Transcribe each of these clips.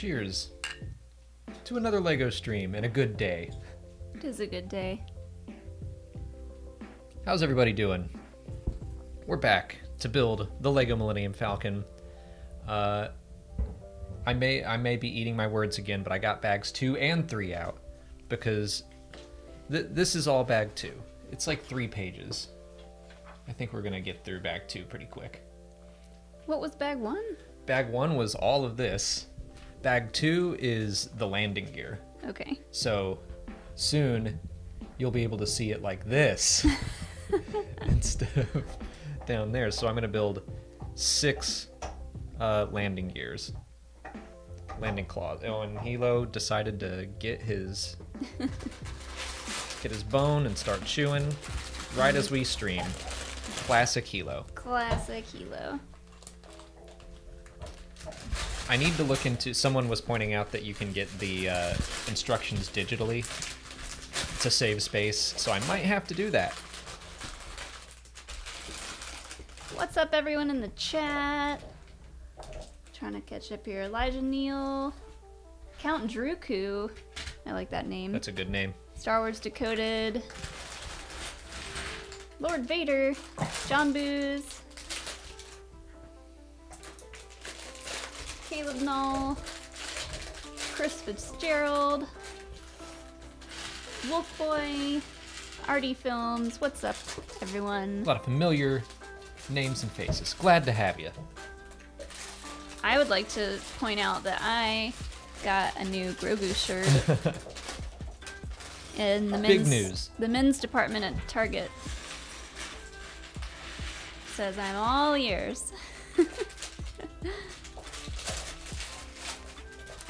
Cheers to another LEGO stream and a good day. It is a good day. How's everybody doing? We're back to build the LEGO Millennium Falcon. I may be eating my words again, but I got bags 2 and 3 out because this is all bag 2. It's like 3 pages. I think we're gonna get through bag 2 pretty quick. What was bag 1? Bag 1 was all of this. Bag 2 is the landing gear. Okay. So soon you'll be able to see it like this instead of down there. So I'm going to build 6 landing gears. Landing claws. Oh, and Hilo decided to get his bone and start chewing right as we stream. Classic Hilo. Classic Hilo. I need to look into, someone was pointing out that you can get the instructions digitally to save space, so I might have to do that. What's up, everyone in the chat? Trying to catch up here. Elijah Neal, Count Druku. I like that name. That's a good name. Star Wars Decoded. Lord Vader. John Booz. Caleb Null, Chris Fitzgerald, Wolf Boy, Artie Films. What's up, everyone? A lot of familiar names and faces. Glad to have you. I would like to point out that I got a new Grogu shirt in the Big news. The men's department at Target. Says I'm all ears.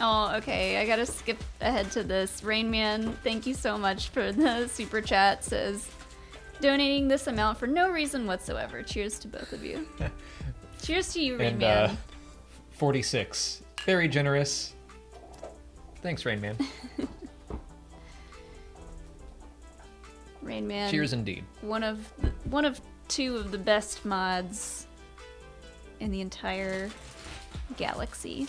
Oh, okay. I gotta skip ahead to this. Rain Man, thank you so much for the super chat. Says, donating this amount for no reason whatsoever. Cheers to both of you. Cheers to you, Rain Man. 46. Very generous. Thanks, Rain Man. Rain Man. Cheers indeed. One of 2 of the best mods in the entire galaxy.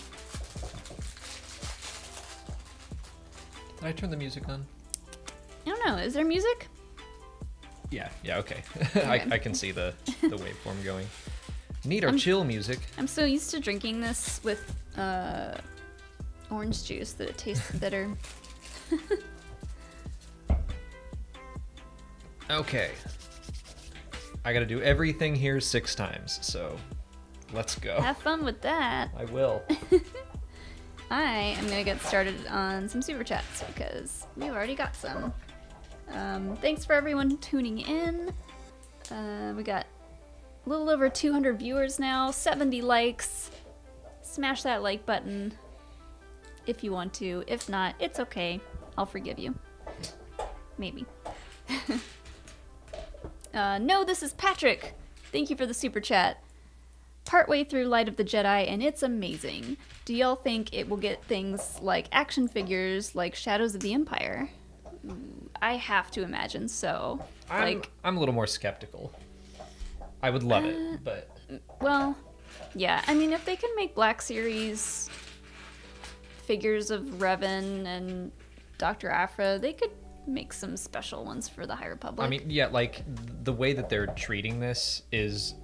Did I turn the music on? I don't know. Is there music? Yeah, okay. Okay. I can see the waveform going. Need our chill music. I'm so used to drinking this with orange juice that it tastes bitter. Okay. I gotta do everything here 6 times, so let's go. Have fun with that. I will. I am gonna get started on some super chats because we've already got some. Thanks for everyone tuning in. We got a little over 200 viewers now, 70 likes. Smash that like button if you want to. If not, it's okay. I'll forgive you. Maybe. No, this is Patrick. Thank you for the super chat. Partway through Light of the Jedi, and it's amazing. Do y'all think it will get things like action figures like Shadows of the Empire? I have to imagine so. I'm a little more skeptical. I would love it, but... Well, yeah. I mean, if they can make Black Series figures of Revan and Dr. Aphra, they could make some special ones for the High Republic. I mean, yeah, like, the way that they're treating this is...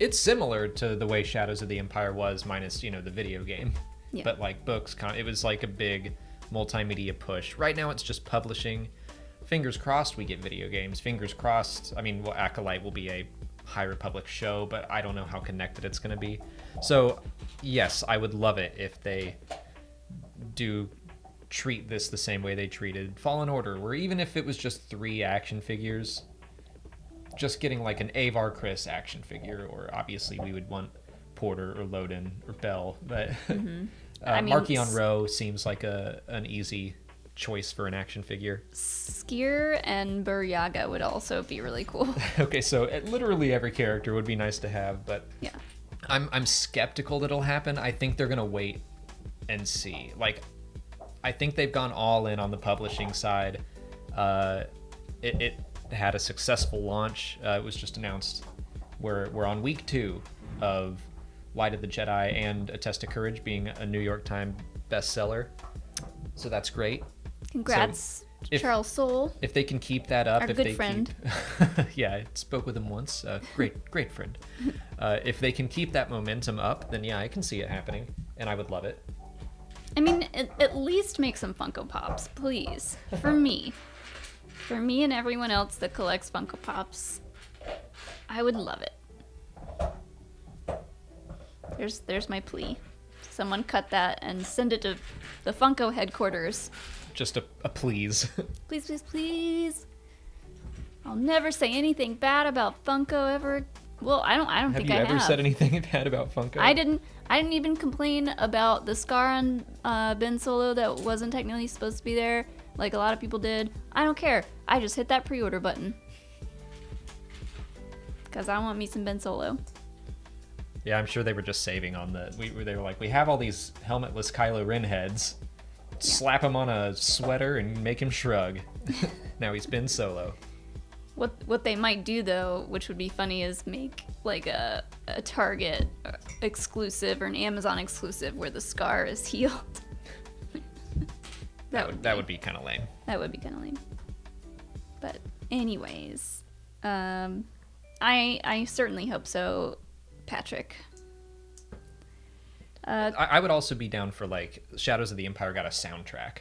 It's similar to the way Shadows of the Empire was, minus, the video game. Yeah. But, like, books, it was like a big multimedia push. Right now, it's just publishing. Fingers crossed we get video games. Fingers crossed. I mean, well, Acolyte will be a High Republic show, but I don't know how connected it's going to be. So, yes, I would love it if they do treat this the same way they treated Fallen Order, where even if it was just 3 action figures... Just getting like an Avar Chris action figure, or obviously we would want Porter or Loden or Bell, but Markion Rowe seems like an easy choice for an action figure. Skier and Buryaga would also be really cool. Okay, so literally every character would be nice to have, but yeah, I'm skeptical that it'll happen. I think they're gonna wait and see. Like, I think they've gone all in on the publishing side. It had a successful launch. It was just announced we're on week 2 of Light of the Jedi and A Test of Courage being a New York Times bestseller. So that's great. Congrats, if- Charles Soule. If they can keep that up, Our if good they friend. keep, yeah, I spoke with him once. Great friend. If they can keep that momentum up, then yeah, I can see it happening, and I would love it. I mean, at least make some Funko Pops, please. For me. For me and everyone else that collects Funko Pops. I would love it. There's my plea. Someone cut that and send it to the Funko headquarters. Just a please. Please, please, please. I'll never say anything bad about Funko ever. Well, I don't think I have. Have you ever said anything bad about Funko? I didn't even complain about the scar on Ben Solo that wasn't technically supposed to be there, like a lot of people did. I don't care. I just hit that pre-order button. Because I want me some Ben Solo. Yeah, I'm sure they were just saving on they were like, we have all these helmetless Kylo Ren heads. Slap him on a sweater and make him shrug. Now he's Ben Solo. What they might do though, which would be funny, is make like a Target exclusive or an Amazon exclusive where the scar is healed. That would be kind of lame. That would be kind of lame. But anyways, I certainly hope so, Patrick. I would also be down for like Shadows of the Empire got a soundtrack,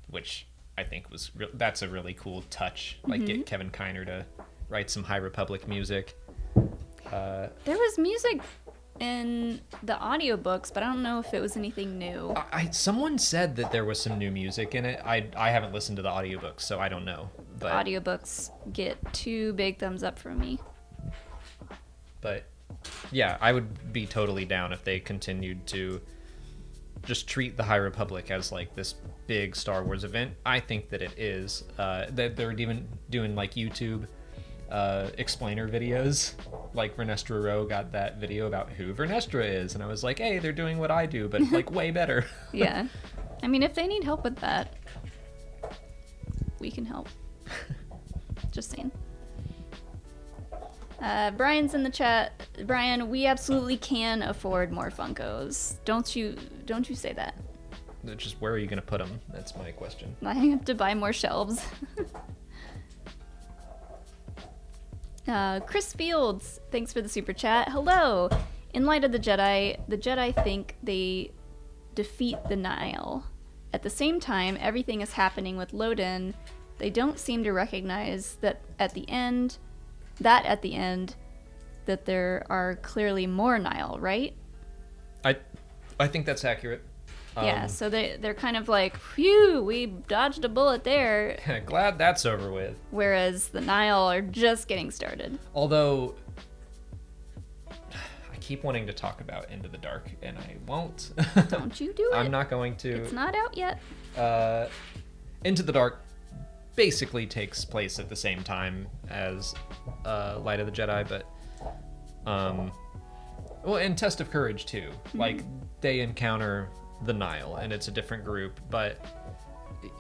which I think that's a really cool touch. Like get Kevin Kiner to write some High Republic music. There was music in the audiobooks, but I don't know if it was anything new. Someone said that there was some new music in it. I haven't listened to the audiobooks, so I don't know. But Audiobooks get 2 big thumbs up from me. But yeah, I would be totally down if they continued to just treat the High Republic as like this big Star Wars event. I think that it is. They're even doing like YouTube explainer videos. Like Vernestra Rowe got that video about who Vernestra is, and I was like, hey, they're doing what I do, but like way better. Yeah. I mean, if they need help with that, we can help. Just saying. Brian's in the chat. Brian, we absolutely can afford more Funkos. Don't you say that. Just where are you going to put them? That's my question. I have to buy more shelves. Chris Fields, thanks for the super chat. Hello. In light of the Jedi think they defeat the Nile. At the same time, everything is happening with Loden. They don't seem to recognize that at the end that there are clearly more Nile, right? I think that's accurate. Yeah, so they're kind of like, phew, we dodged a bullet there. Glad that's over with. Whereas the Nile are just getting started. Although, I keep wanting to talk about Into the Dark, and I won't. Don't you do it. I'm not going to. It's not out yet. Into the Dark basically takes place at the same time as Light of the Jedi, but well, and Test of Courage too. Like they encounter the Nile, and it's a different group. But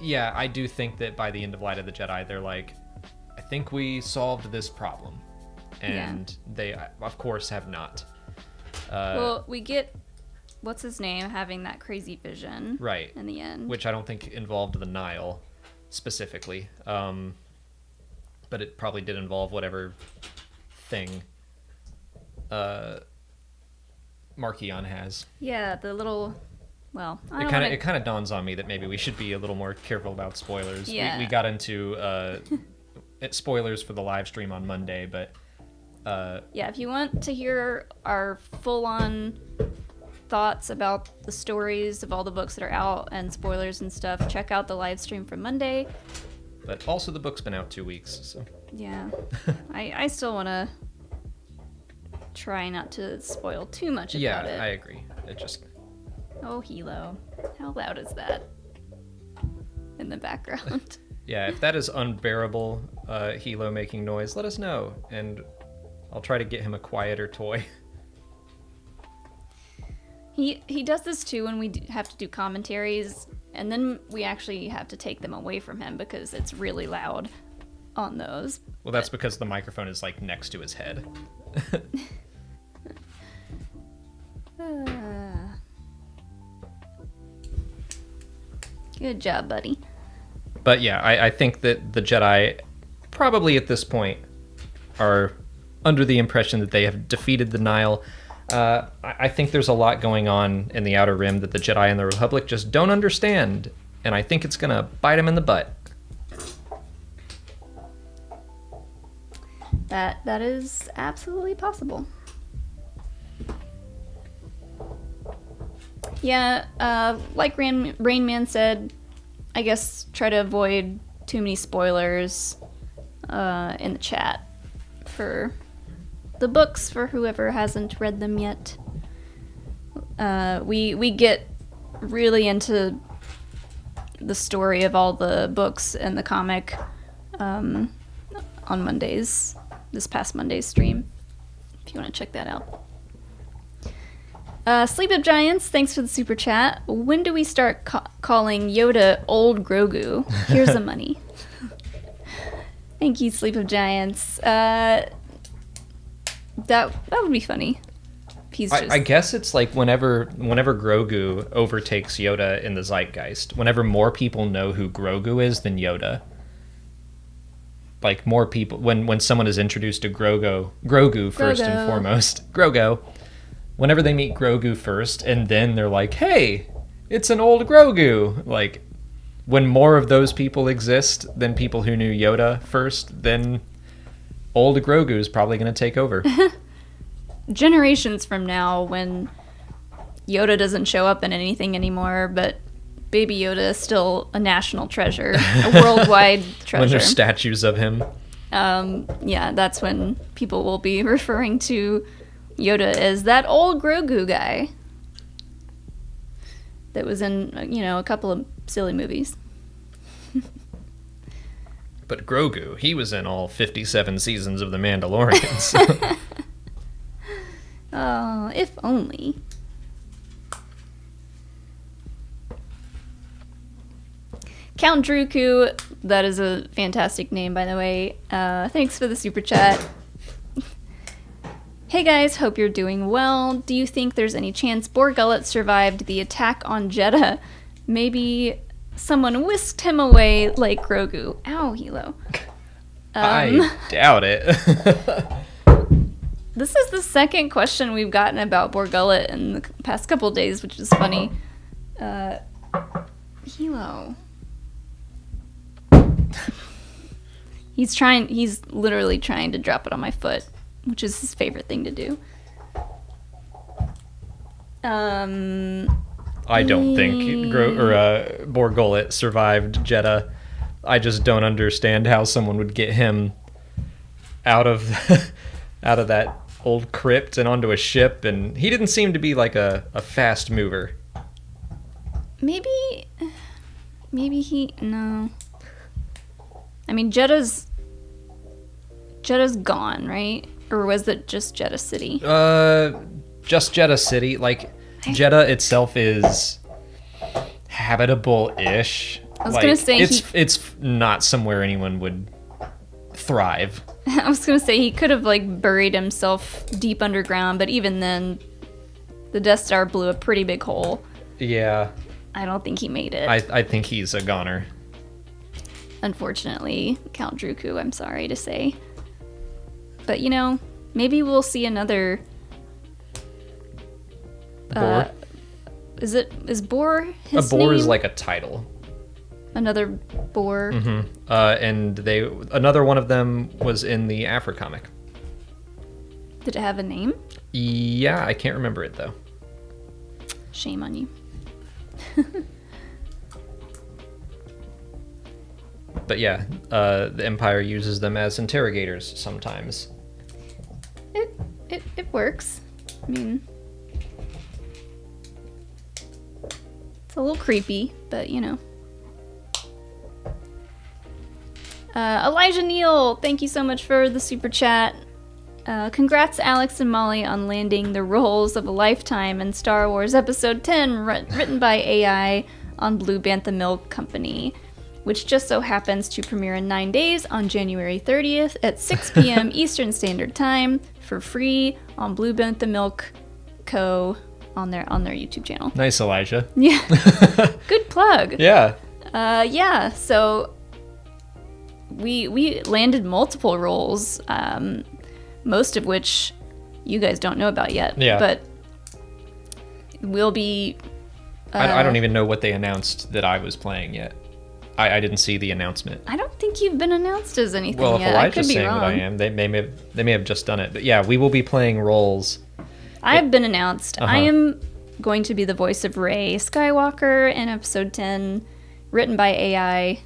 yeah, I do think that by the end of Light of the Jedi, they're like, I think we solved this problem, and they of course have not. Well, we get what's his name having that crazy vision, right? In the end, which I don't think involved the Nile specifically, but it probably did involve whatever thing Markion has. Yeah, the little. Well, it kind of dawns on me that maybe we should be a little more careful about spoilers. Yeah. We got into spoilers for the live stream on Monday, but yeah, if you want to hear our full-on thoughts about the stories of all the books that are out and spoilers and stuff, check out the live stream from Monday. But also the book's been out 2 weeks, so. Yeah. I still want to try not to spoil too much about it. Yeah, I agree. It just... Oh, Hilo. How loud is that in the background? Yeah, if that is unbearable, Hilo making noise, let us know, and I'll try to get him a quieter toy. He does this too when we have to do commentaries, and then we actually have to take them away from him because it's really loud on those. Well, that's because the microphone is like next to his head. Good job, buddy. But yeah, I think that the Jedi probably at this point are under the impression that they have defeated the Nile. I think there's a lot going on in the Outer Rim that the Jedi and the Republic just don't understand, and I think it's going to bite them in the butt. That is absolutely possible. Yeah, like Rain Man said, I guess try to avoid too many spoilers in the chat for the books for whoever hasn't read them yet. We get really into the story of all the books and the comic on Mondays, this past Monday's stream, if you want to check that out. Sleep of Giants, thanks for the super chat. When do we start calling Yoda Old Grogu? Here's the money. Thank you, Sleep of Giants. That would be funny. He's just... I guess it's like whenever Grogu overtakes Yoda in the zeitgeist, whenever more people know who Grogu is than Yoda. Like more people, when someone is introduced to Grogu first and foremost, Grogu. Whenever they meet Grogu first, and then they're like, hey, it's an old Grogu. Like, when more of those people exist than people who knew Yoda first, then old Grogu is probably going to take over. Generations from now, when Yoda doesn't show up in anything anymore, but Baby Yoda is still a national treasure, a worldwide treasure. When there's statues of him. Yeah, that's when people will be referring to Yoda as that old Grogu guy that was in, a couple of silly movies. But Grogu, he was in all 57 seasons of The Mandalorians. Oh, if only. Count Dooku, that is a fantastic name, by the way. Thanks for the super chat. Hey guys, hope you're doing well. Do you think there's any chance Bor Gullet survived the attack on Jeddah? Maybe someone whisked him away like Grogu. Ow, Hilo. I doubt it. This is the second question we've gotten about Bor Gullet in the past couple days, which is funny. Hilo. He's literally trying to drop it on my foot, which is his favorite thing to do. I don't think Bor Gullet survived Jeddah. I just don't understand how someone would get him out of that old crypt and onto a ship, and he didn't seem to be like a fast mover. Maybe no. I mean, Jeddah's gone, right? Or was it just Jeddah City? Just Jeddah City. Like, Jeddah itself is habitable-ish. I was gonna say it's not somewhere anyone would thrive. I was gonna say he could have buried himself deep underground, but even then, the Death Star blew a pretty big hole. Yeah. I don't think he made it. I think he's a goner. Unfortunately, Count Dooku, I'm sorry to say. But maybe we'll see another. Bor? Is Bor his name? A Bor is name? like a title. Another Bor. Mm-hmm. And another one of them was in the Afro comic. Did it have a name? Yeah, I can't remember it though. Shame on you. But yeah, the Empire uses them as interrogators sometimes. It works. I mean, it's a little creepy, but Elijah Neal, thank you so much for the super chat. Congrats, Alex and Molly, on landing the roles of a lifetime in Star Wars Episode 10, written by AI on Blue Bantha Milk Company, which just so happens to premiere in 9 days on January 30th at 6 p.m. Eastern Standard Time for free on Blue Bantha Milk Co. on their YouTube channel. Nice, Elijah. Yeah. Good plug. Yeah. Yeah, so we landed multiple roles, most of which you guys don't know about yet. Yeah. But we'll be... I don't even know what they announced that I was playing yet. I didn't see the announcement. I don't think you've been announced as anything Well, if yet. Elijah's I could be saying wrong. that I am, they may have just done it. But yeah, we will be playing roles. I've been announced. Uh-huh. I am going to be the voice of Rey Skywalker in episode 10, written by AI.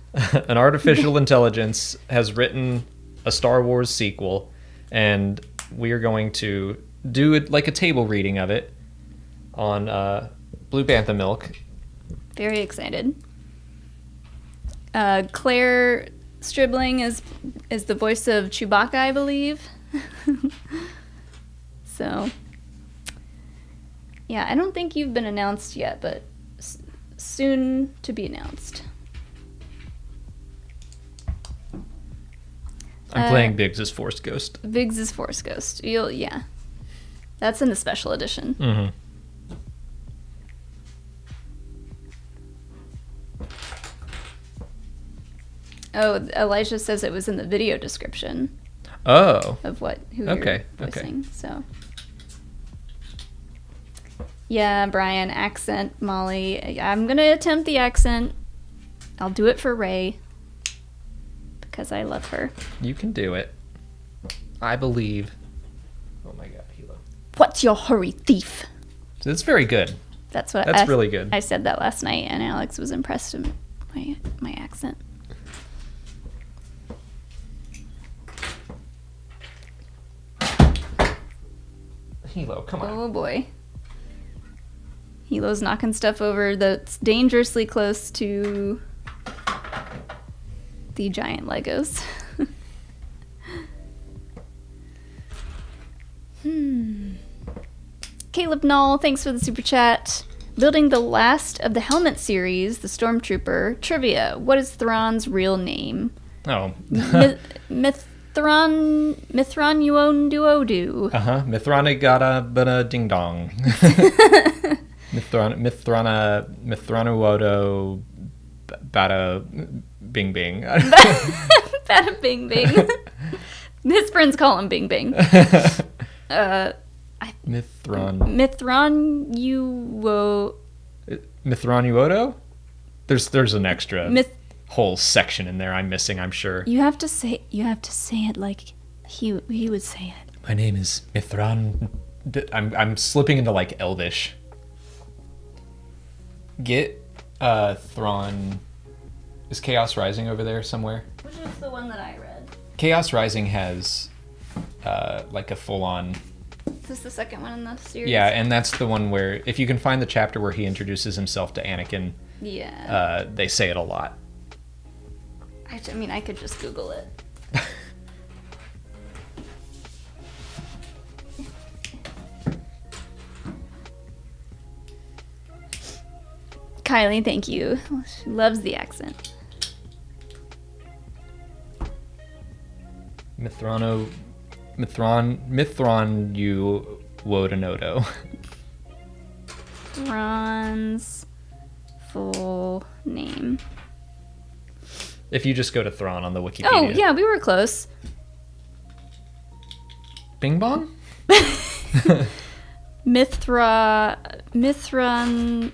An artificial intelligence has written a Star Wars sequel, and we are going to do it like a table reading of it on Blue Bantha Milk. Very excited. Claire Stribling is the voice of Chewbacca, I believe. So, yeah, I don't think you've been announced yet, but soon to be announced. I'm playing Biggs as Force Ghost. Biggs is Force Ghost. Yeah. That's in the special edition. Mm-hmm. Oh, Elijah says it was in the video description Oh. of who Okay, you're okay. voicing. So, yeah, Brian, accent, Molly. I'm gonna attempt the accent. I'll do it for Rey because I love her. You can do it. I believe. Oh my god, Hilo. What's your hurry, thief? That's very good. That's what That's really good. I said that last night, and Alex was impressed with my accent. Hilo, come on. Oh boy. Hilo's knocking stuff over that's dangerously close to the giant Legos. Caleb Knoll, thanks for the super chat. Building the last of the Helmet series, the Stormtrooper. Trivia. What is Thrawn's real name? Oh. Mithran Yuonduodu. Mithranagata bada ding dong. Mithranuodo bada bing bing. Bada Bing Bing. His friends call him Bing Bing. Mithranuodo? There's an extra whole section in there I'm missing, I'm sure. You have to say it like he would say it. My name is Mithran. I'm slipping into like Elvish. Get Thrawn. Is Chaos Rising over there somewhere? Which is the one that I read? Chaos Rising has like a full-on. Is this the second one in the series? Yeah, and that's the one where if you can find the chapter where he introduces himself to Anakin, yeah, they say it a lot. I mean, I could just Google it. Kylie, thank you. She loves the accent. Mithran you Wodonodo. Thrawn's full name. If you just go to Thrawn on the Wikipedia. Oh, yeah, we were close. Bing bong? Mithra Neruodo.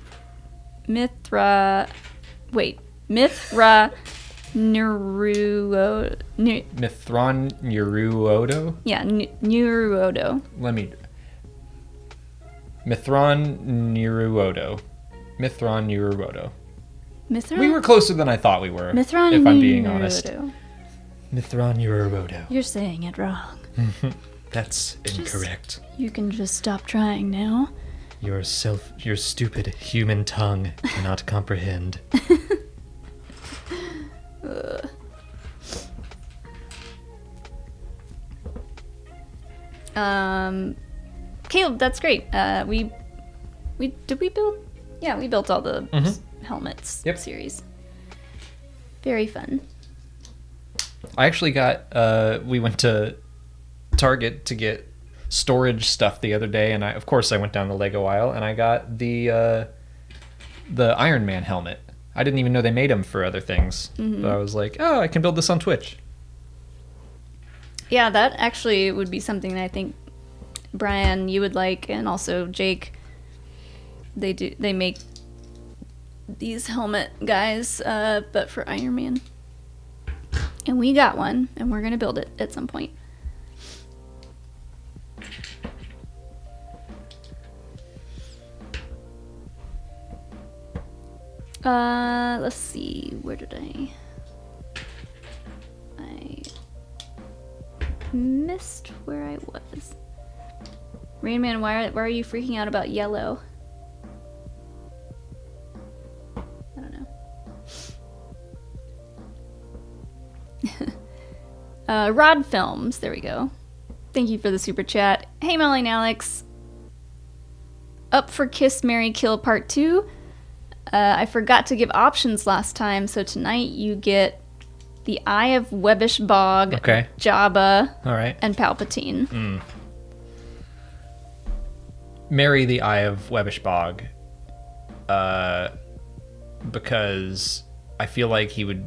Mithran Neruodo? Yeah, Neruodo. Mithran Neruodo. Mithran Neruodo. Mithra? We were closer than I thought we were, Mithran if I'm being honest. Neruodo. Mithran Neruodo. You're saying it wrong. That's incorrect. You can just stop trying now. Your stupid human tongue cannot comprehend. Caleb, that's great. We build? Yeah, we built all the helmets series. Very fun. I actually got we went to Target to get storage stuff the other day, and I went down the Lego aisle and I got the Iron Man helmet I didn't even know they made them for other things. Mm-hmm. But I was like, oh, I can build this on Twitch. Yeah, that actually would be something that I think Brian, you would like, and also Jake. They make these helmet guys, but for Iron Man. And we got one, and we're gonna build it at some point. Let's see, where did I missed where I was. Rain Man, why are you freaking out about yellow? I don't know. Rod Films, there we go. Thank you for the super chat. Hey, Molly and Alex. Up for Kiss, Marry, Kill Part 2. I forgot to give options last time, so tonight you get the Eye of Webbish Bog, Okay. Jabba, All right. and Palpatine. Marry the Eye of Webbish Bog. Because I feel like he would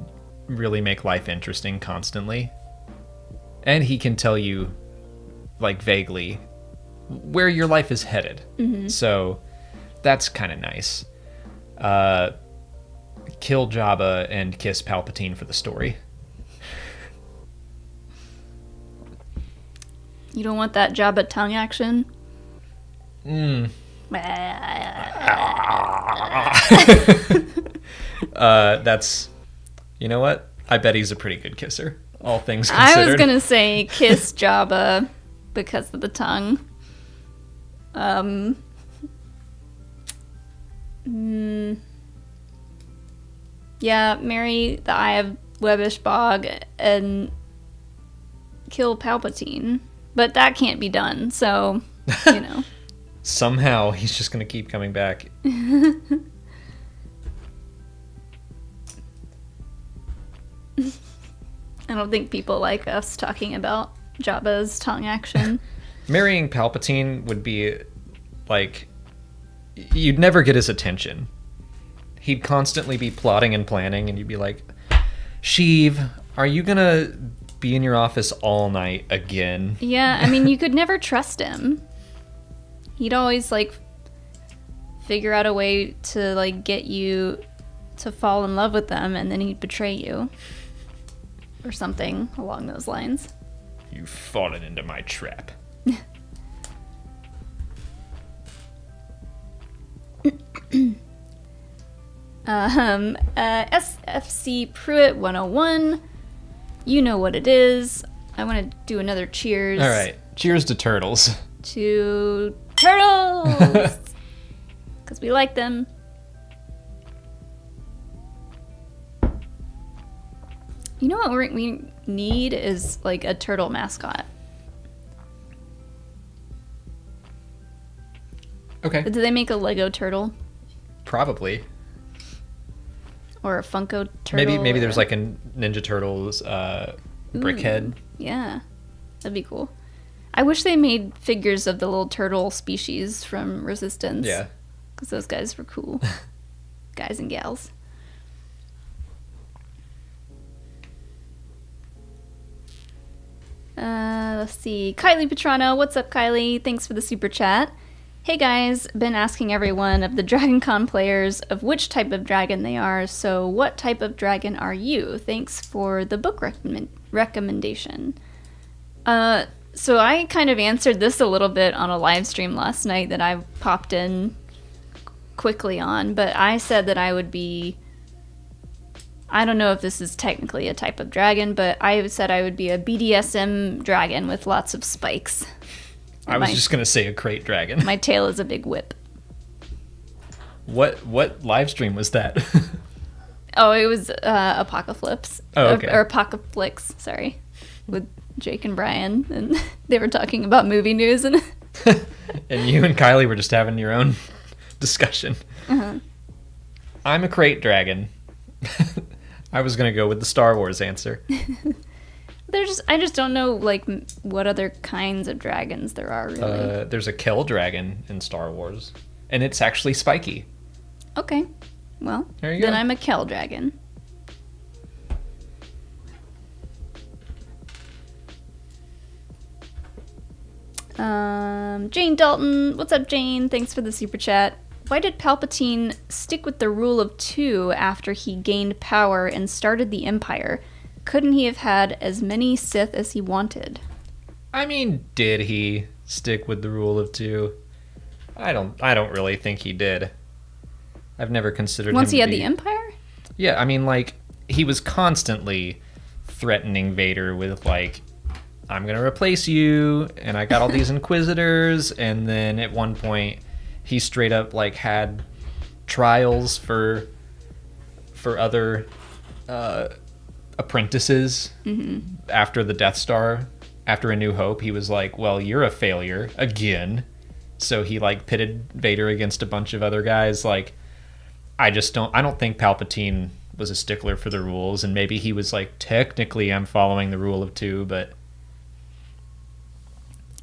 really make life interesting constantly. And he can tell you, like, vaguely where your life is headed. Mm-hmm. So that's kind of nice. Kill Jabba and kiss Palpatine for the story. You don't want that Jabba tongue action? That's, you know what? I bet he's a pretty good kisser, all things considered. I was gonna say kiss Jabba because of the tongue. Yeah, marry the Eye of Webbish Bog and kill Palpatine. But that can't be done, so, you know. Somehow he's just gonna keep coming back. I don't think people like us talking about Jabba's tongue action. Marrying Palpatine would be, like, you'd never get his attention. He'd constantly be plotting and planning, and you'd be like, Sheev, are you gonna be in your office all night again? Yeah, I mean, you could never trust him. He'd always, like, figure out a way to, like, get you to fall in love with them, and then he'd betray you. Or something along those lines. You've fallen into my trap. SFC Pruitt 101. You know what it is. I want to do another cheers. All right. Cheers to turtles. To turtles! Because we like them. You know what we need is, like, a turtle mascot. Okay. Do they make a Lego turtle? Probably. Or a Funko turtle? Maybe there's like a Ninja Turtles brickhead. Yeah. That'd be cool. I wish they made figures of the little turtle species from Resistance. Yeah. Because those guys were cool. Guys and gals. Let's see. Kylie Petrano. What's up, Kylie? Thanks for the super chat. Hey guys, been asking everyone of the Dragon Con players of which type of dragon they are, so what type of dragon are you? Thanks for the book recommendation. So I kind of answered this a little bit on a live stream last night that I popped in quickly on, but I said that I would be, I don't know if this is technically a type of dragon, but I said I would be a BDSM dragon with lots of spikes. I was just gonna say a crate dragon. My tail is a big whip. What live stream was that? Oh, it was Apocalypse. Oh, okay. Or Apocalypse, sorry. With Jake and Brian. And they were talking about movie news. And and you and Kylie were just having your own discussion. Uh-huh. I'm a crate dragon. I was gonna go with the Star Wars answer. I just don't know, like, what other kinds of dragons there are, really. There's a Kel dragon in Star Wars, and it's actually spiky. Okay. Well, there you then go. I'm a Kel Dragon. Jane Dalton. What's up, Jane? Thanks for the super chat. Why did Palpatine stick with the rule of 2 after he gained power and started the Empire? Couldn't he have had as many Sith as he wanted? I mean, did he stick with the rule of 2? I don't really think he did. I've never considered Once him he had to be... the Empire? Yeah, I mean, like, he was constantly threatening Vader with, like, I'm going to replace you, and I got all these Inquisitors, and then at one point, he straight up, like, had trials for other apprentices after the Death Star, after A New Hope. He was like, well, you're a failure, again. So he, like, pitted Vader against a bunch of other guys, like... I don't think Palpatine was a stickler for the rules, and maybe he was like, technically I'm following the rule of 2, but...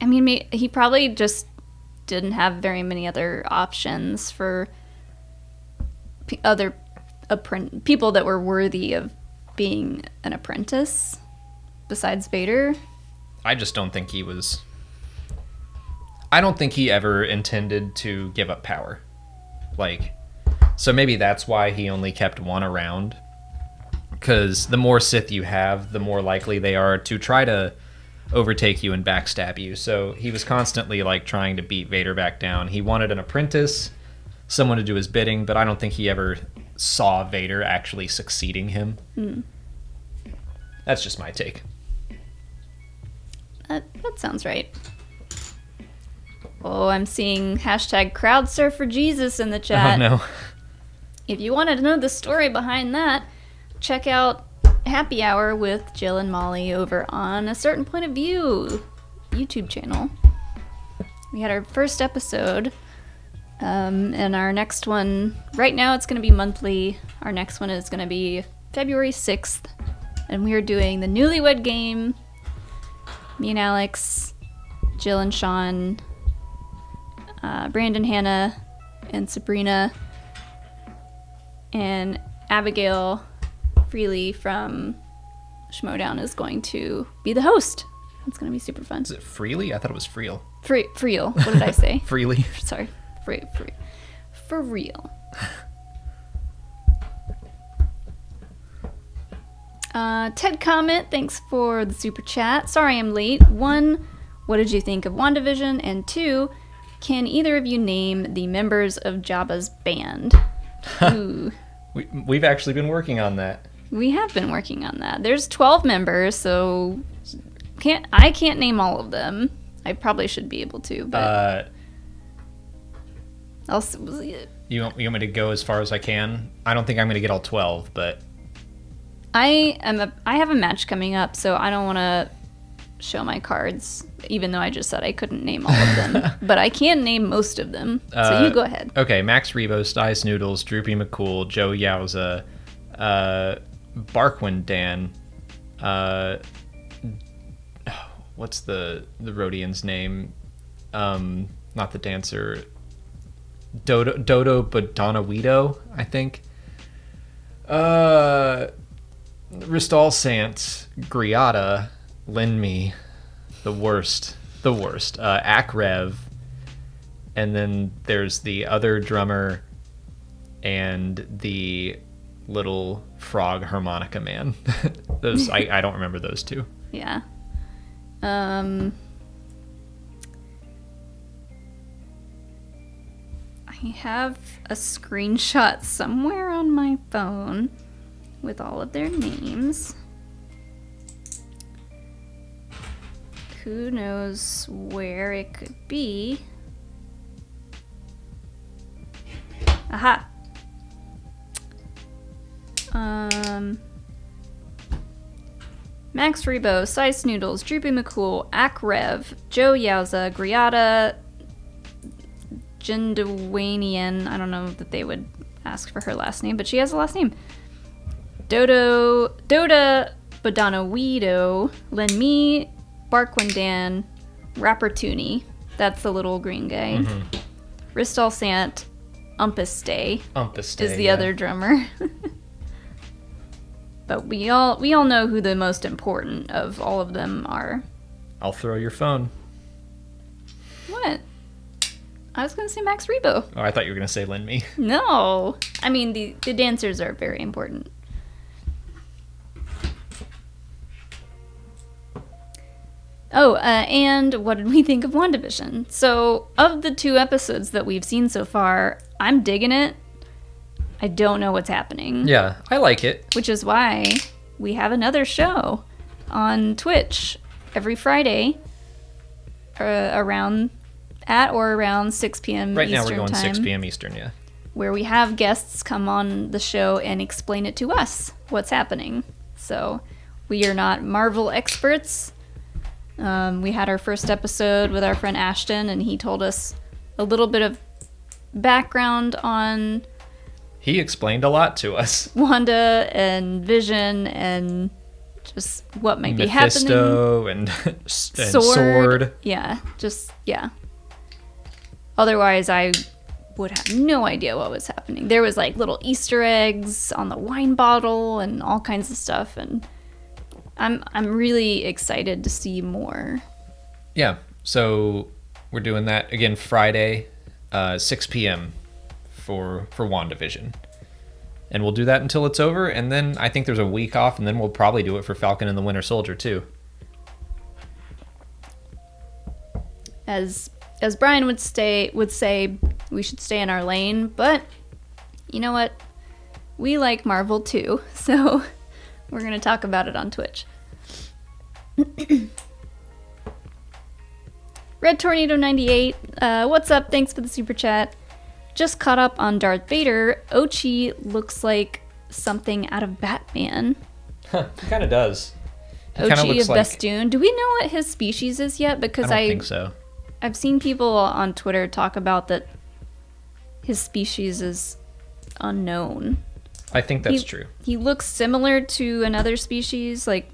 I mean, he probably just didn't have very many other options for other people that were worthy of being an apprentice besides Vader. I just don't think he was... I don't think he ever intended to give up power. Like... So maybe that's why he only kept one around. Because the more Sith you have, the more likely they are to try to overtake you and backstab you. So he was constantly like trying to beat Vader back down. He wanted an apprentice, someone to do his bidding, but I don't think he ever saw Vader actually succeeding him. That's just my take. That sounds right. Oh, I'm seeing hashtag #CrowdSurferJesus in the chat. Oh no. If you wanted to know the story behind that, check out Happy Hour with Jill and Molly over on A Certain Point of View YouTube channel. We had our first episode, and our next one, right now it's going to be monthly. Our next one is going to be February 6th, and we are doing the Newlywed Game. Me and Alex, Jill and Sean, Brandon, Hannah, and Sabrina, and Abigail Freely from Schmodown is going to be the host. It's going to be super fun. Is it Freely? I thought it was Freel. Freel. What did I say? Freely. Sorry. For real. Ted Comment, thanks for the super chat. Sorry I'm late. 1, what did you think of WandaVision? And 2, can either of you name the members of Jabba's band? Ooh. We've actually been working on that. We have been working on that. There's 12 members, so I can't name all of them. I probably should be able to, but you want me to go as far as I can? I don't think I'm going to get all 12, but I have a match coming up, so I don't want to show my cards, even though I just said I couldn't name all of them. But I can name most of them, so you go ahead. Okay, Max Rebo, Dice Noodles, Droopy McCool, Joe Yowza, Barkwin Dan, what's the Rhodian's name? Not the dancer. Dodo Badonawito, I think. Ristal Sant, Griata, Linme, the worst. Akrev, and then there's the other drummer and the little frog harmonica man. Those I don't remember those two. Yeah. I have a screenshot somewhere on my phone with all of their names. Who knows where it could be? Aha! Max Rebo, Sice Noodles, Droopy McCool, Akrev, Joe Yowza, Griata, Jindawanian. I don't know that they would ask for her last name, but she has a last name. Doda Badanawido, Lenme, Barkwindan, Rappertoony. That's the little green guy. Ristal Sant, Umpus Day Umpus is Day, the yeah. other drummer. But we all know who the most important of all of them are. I'll throw your phone. What? I was gonna say Max Rebo. Oh, I thought you were gonna say lend me. No, I mean the dancers are very important. Oh, and what did we think of WandaVision? So, of the 2 episodes that we've seen so far, I'm digging it. I don't know what's happening. Yeah, I like it. Which is why we have another show on Twitch every Friday around 6 p.m. Right Eastern now we're going time, 6 p.m. Eastern, yeah. where we have guests come on the show and explain it to us, what's happening. So we are not Marvel experts. We had our first episode with our friend Ashton, and he told us a little bit of background on He explained a lot to us. Wanda and Vision and just what might be happening. Mephisto and Sword. Yeah. Otherwise, I would have no idea what was happening. There was like little Easter eggs on the wine bottle and all kinds of stuff, and I'm really excited to see more. Yeah, so we're doing that again Friday, 6 p.m. for WandaVision. And we'll do that until it's over, and then I think there's a week off, and then we'll probably do it for Falcon and the Winter Soldier too. As Brian would say, we should stay in our lane, but you know what? We like Marvel too, so we're going to talk about it on Twitch. Red Tornado 98, what's up? Thanks for the super chat. Just caught up on Darth Vader. Ochi looks like something out of Batman. Huh, he kind of does. He kinda Ochi looks of like... Bestoon. Do we know what his species is yet? Because I don't think so. I've seen people on Twitter talk about that his species is unknown. I think that's true. He looks similar to another species, like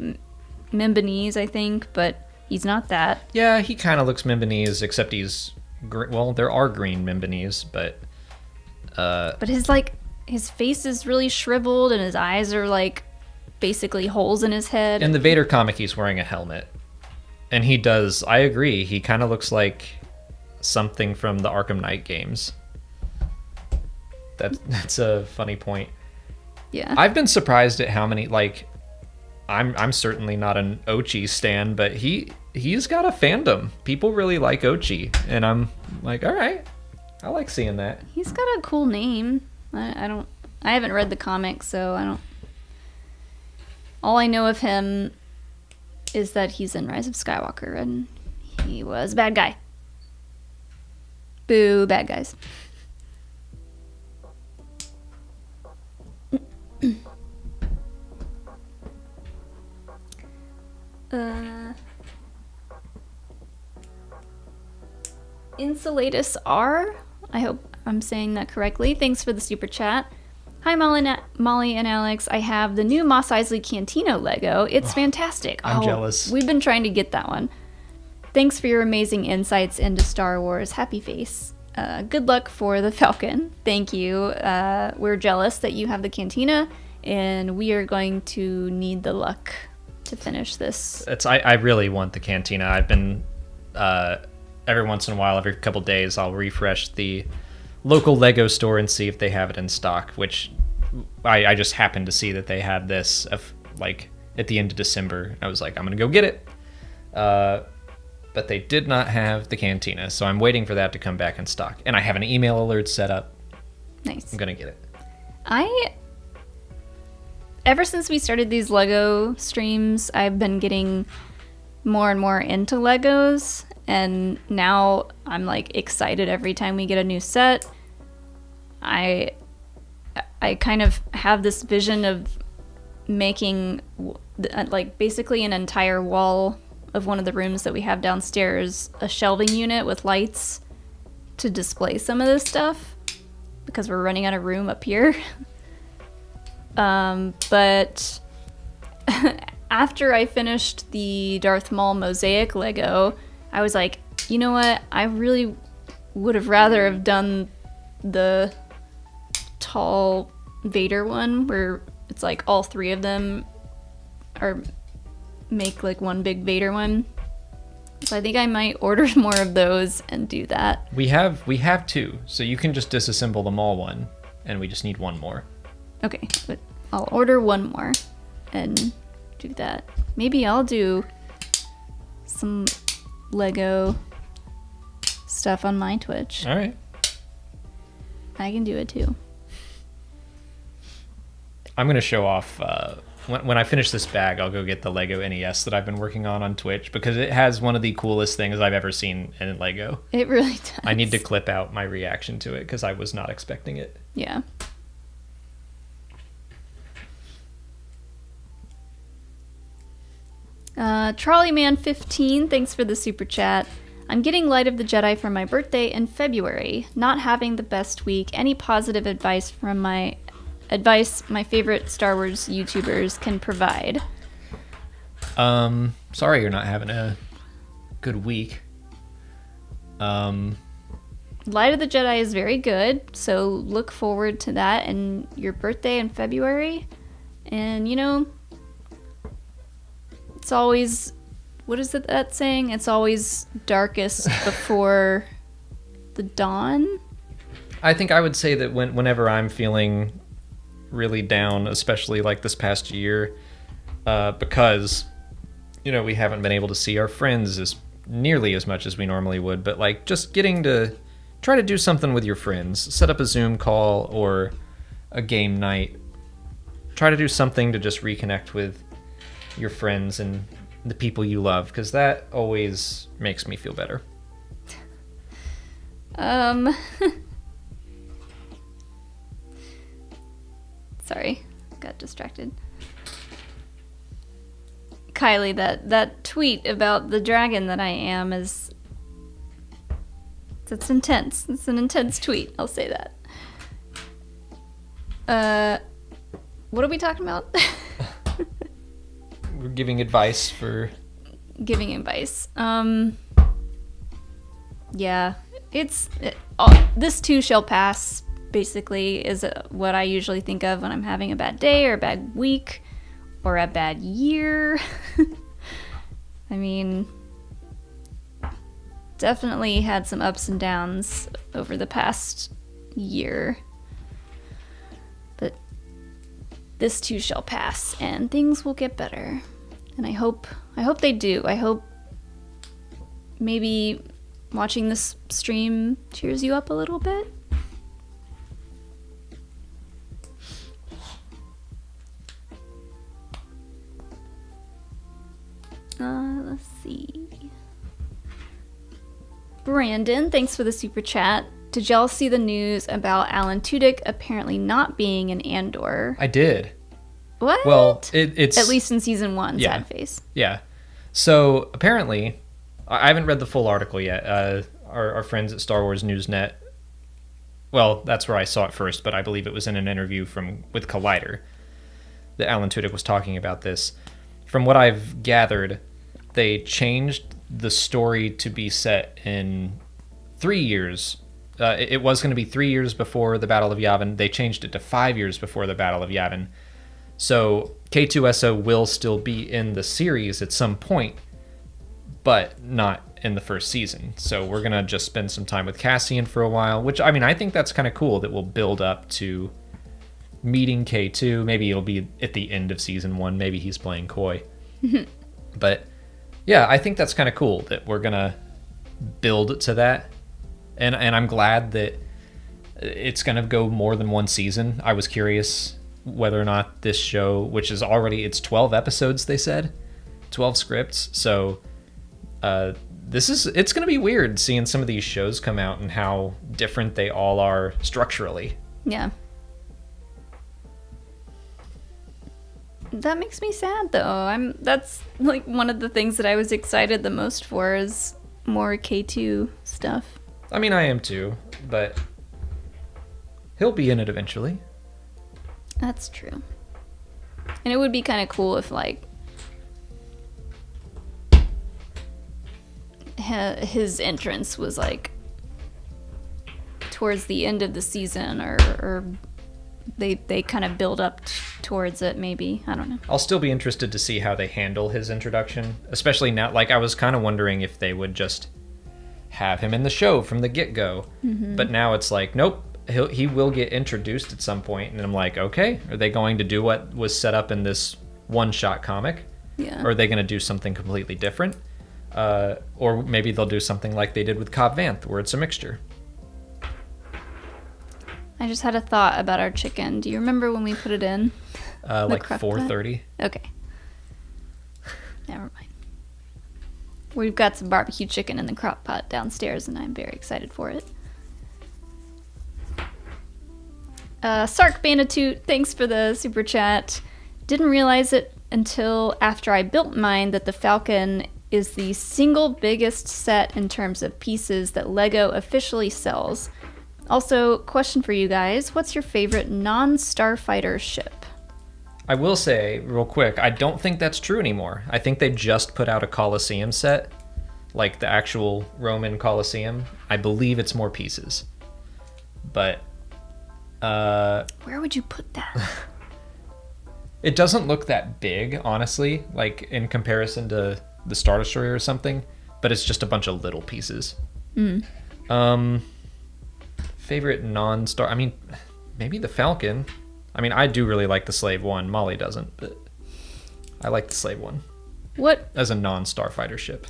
Mimbanese, I think, but he's not that. Yeah, he kind of looks Mimbanese, except he's... Well, there are green Mimbanese, but... But his face is really shriveled, and his eyes are, like, basically holes in his head. In the Vader comic, he's wearing a helmet. And he does, I agree, he kind of looks like something from the Arkham Knight games. That's a funny point. Yeah. I've been surprised at how many, like, I'm certainly not an Ochi stan, but he's got a fandom. People really like Ochi, and I'm like, all right, I like seeing that. He's got a cool name. I haven't read the comic, so I don't. All I know of him is that he's in Rise of Skywalker, and he was a bad guy. Boo, bad guys. Insulatus R, I hope I'm saying that correctly. Thanks for the super chat. Hi, Molly and Alex. I have the new Mos Eisley Cantina Lego. It's fantastic. I'm jealous. We've been trying to get that one. Thanks for your amazing insights into Star Wars. Happy face. Good luck for the Falcon. Thank you. We're jealous that you have the Cantina, and we are going to need the luck to finish this. I really want the Cantina. I've been every once in a while, every couple days, I'll refresh the local Lego store and see if they have it in stock, which I just happened to see that they had this like at the end of December. I was like, I'm gonna go get it, but they did not have the Cantina, so I'm waiting for that to come back in stock, and I have an email alert set up. Nice. I'm gonna get it. Ever since we started these Lego streams, I've been getting more and more into Legos, and now I'm like excited every time we get a new set. I kind of have this vision of making like basically an entire wall of one of the rooms that we have downstairs a shelving unit with lights to display some of this stuff, because we're running out of room up here. But after I finished the Darth Maul mosaic Lego, I was like, you know what? I really would have rather have done the tall Vader one where it's like all three of them are make like one big Vader one. So I think I might order more of those and do that. We have two, so you can just disassemble them all one, and we just need one more. Okay, but I'll order one more and do that. Maybe I'll do some Lego stuff on my Twitch. All right. I can do it too. I'm gonna show off when I finish this bag. I'll go get the Lego NES that I've been working on Twitch because it has one of the coolest things I've ever seen in Lego. It really does. I need to clip out my reaction to it because I was not expecting it. Yeah. Trolleyman15, thanks for the super chat. I'm getting Light of the Jedi for my birthday in February. Not having the best week. Any positive advice my favorite Star Wars YouTubers can provide? Sorry you're not having a good week. Light of the Jedi is very good, so look forward to that and your birthday in February. And it's always, what is it that saying? It's always darkest before the dawn? I think I would say that whenever I'm feeling really down, especially like this past year, because we haven't been able to see our friends as nearly as much as we normally would, but like just getting to try to do something with your friends, set up a Zoom call or a game night, try to do something to just reconnect with your friends and the people you love, because that always makes me feel better. Sorry, got distracted. Kylie, that tweet about the dragon that I am that's intense. It's an intense tweet, I'll say that. What are we talking about? We're giving advice for... Giving advice. Yeah, this too shall pass, basically, is what I usually think of when I'm having a bad day or a bad week or a bad year. I mean, definitely had some ups and downs over the past year. But this too shall pass and things will get better. And I hope they do. I hope maybe watching this stream cheers you up a little bit. Let's see. Brandon, thanks for the super chat. Did y'all see the news about Alan Tudyk apparently not being in Andor? I did. What? Well, it's... At least in season 1, yeah, sad face. Yeah. So, apparently, I haven't read the full article yet. Our friends at Star Wars Newsnet, well, that's where I saw it first, but I believe it was in an interview with Collider that Alan Tudyk was talking about this. From what I've gathered, they changed the story to be set in 3 years. It was going to be 3 years before the Battle of Yavin. They changed it to 5 years before the Battle of Yavin. So K2SO will still be in the series at some point, but not in the first season. So we're going to just spend some time with Cassian for a while, which, I mean, I think that's kind of cool that we'll build up to meeting K2. Maybe it'll be at the end of season 1. Maybe he's playing coy. But yeah, I think that's kind of cool that we're going to build to that. And I'm glad that it's going to go more than one season. I was curious whether or not this show, which is already, it's 12 episodes, they said, 12 scripts. So it's going to be weird seeing some of these shows come out and how different they all are structurally. Yeah. That makes me sad, though. That's like one of the things that I was excited the most for is more K2 stuff. I mean, I am too, but he'll be in it eventually. That's true. And it would be kind of cool if, like, his entrance was, like, towards the end of the season or they kind of build up towards it, maybe. I don't know. I'll still be interested to see how they handle his introduction, especially now. Like, I was kind of wondering if they would just have him in the show from the get-go. But now it's like, nope, he will get introduced at some point. And I'm like, okay, are they going to do what was set up in this one-shot comic? Yeah. Or are they going to do something completely different? Or maybe they'll do something like they did with Cobb Vanth, where it's a mixture. I just had a thought about our chicken. Do you remember when we put it in? Like 4:30. Okay. Never mind. We've got some barbecue chicken in the crock pot downstairs, and I'm very excited for it. Sark Banatoot, thanks for the super chat. Didn't realize it until after I built mine that the Falcon is the single biggest set in terms of pieces that LEGO officially sells. Also, question for you guys, what's your favorite non-starfighter ship? I will say, real quick, I don't think that's true anymore. I think they just put out a Colosseum set, like the actual Roman Colosseum. I believe it's more pieces. But, where would you put that? it doesn't look that big, honestly, like in comparison to the Star Destroyer or something, but it's just a bunch of little pieces. Favorite non-star, I mean, maybe the Falcon. I mean, I do really like the Slave One. Molly doesn't, but I like the Slave One. What? As a non-starfighter ship.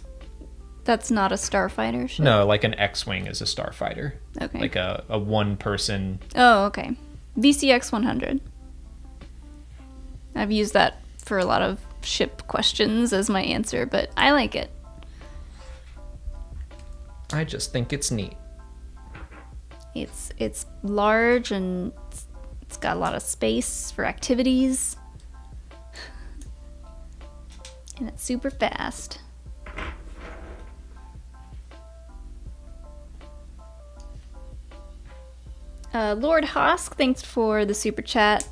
That's not a starfighter ship? No, like an X-Wing is a starfighter. Okay. Like a one-person. Oh, okay. VCX 100. I've used that for a lot of ship questions as my answer, but I like it. I just think it's neat. It's large and it's got a lot of space for activities. And it's super fast. Lord Hosk, thanks for the super chat.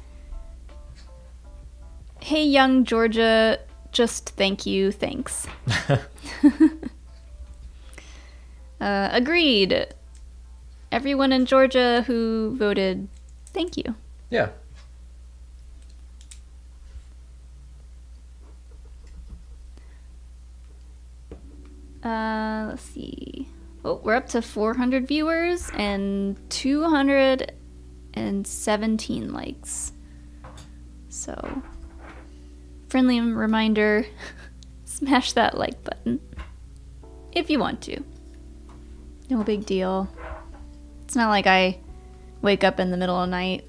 Hey, young Georgia, just thank you, thanks. Agreed. Everyone in Georgia who voted, thank you. Yeah. Let's see. Oh, we're up to 400 viewers and 217 likes. So, friendly reminder, smash that like button if you want to. No big deal. It's not like I wake up in the middle of the night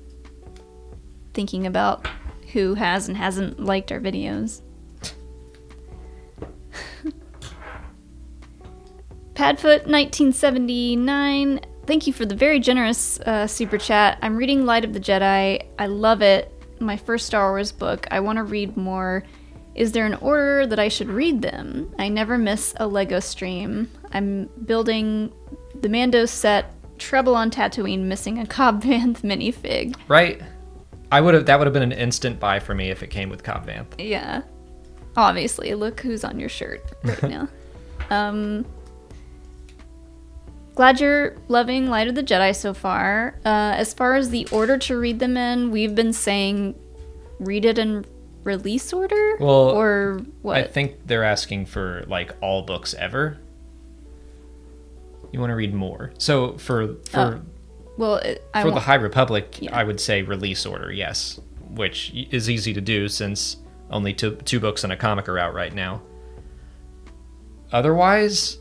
thinking about who has and hasn't liked our videos. Padfoot 1979, thank you for the very generous super chat. I'm reading Light of the Jedi. I love it. My first Star Wars book. I want to read more. Is there an order that I should read them? I never miss a LEGO stream. I'm building the Mando set, Trouble on Tatooine, missing a Cobb Vanth minifig. Right? That would have been an instant buy for me if it came with Cobb Vanth. Yeah. Obviously, look who's on your shirt right now. Glad you're loving Light of the Jedi so far. As far as the order to read them in, we've been saying read it in release order? Well, or what? I think they're asking for like all books ever. You want to read more. So for the High Republic, yeah. I would say release order, yes, which is easy to do since only two books and a comic are out right now. Otherwise,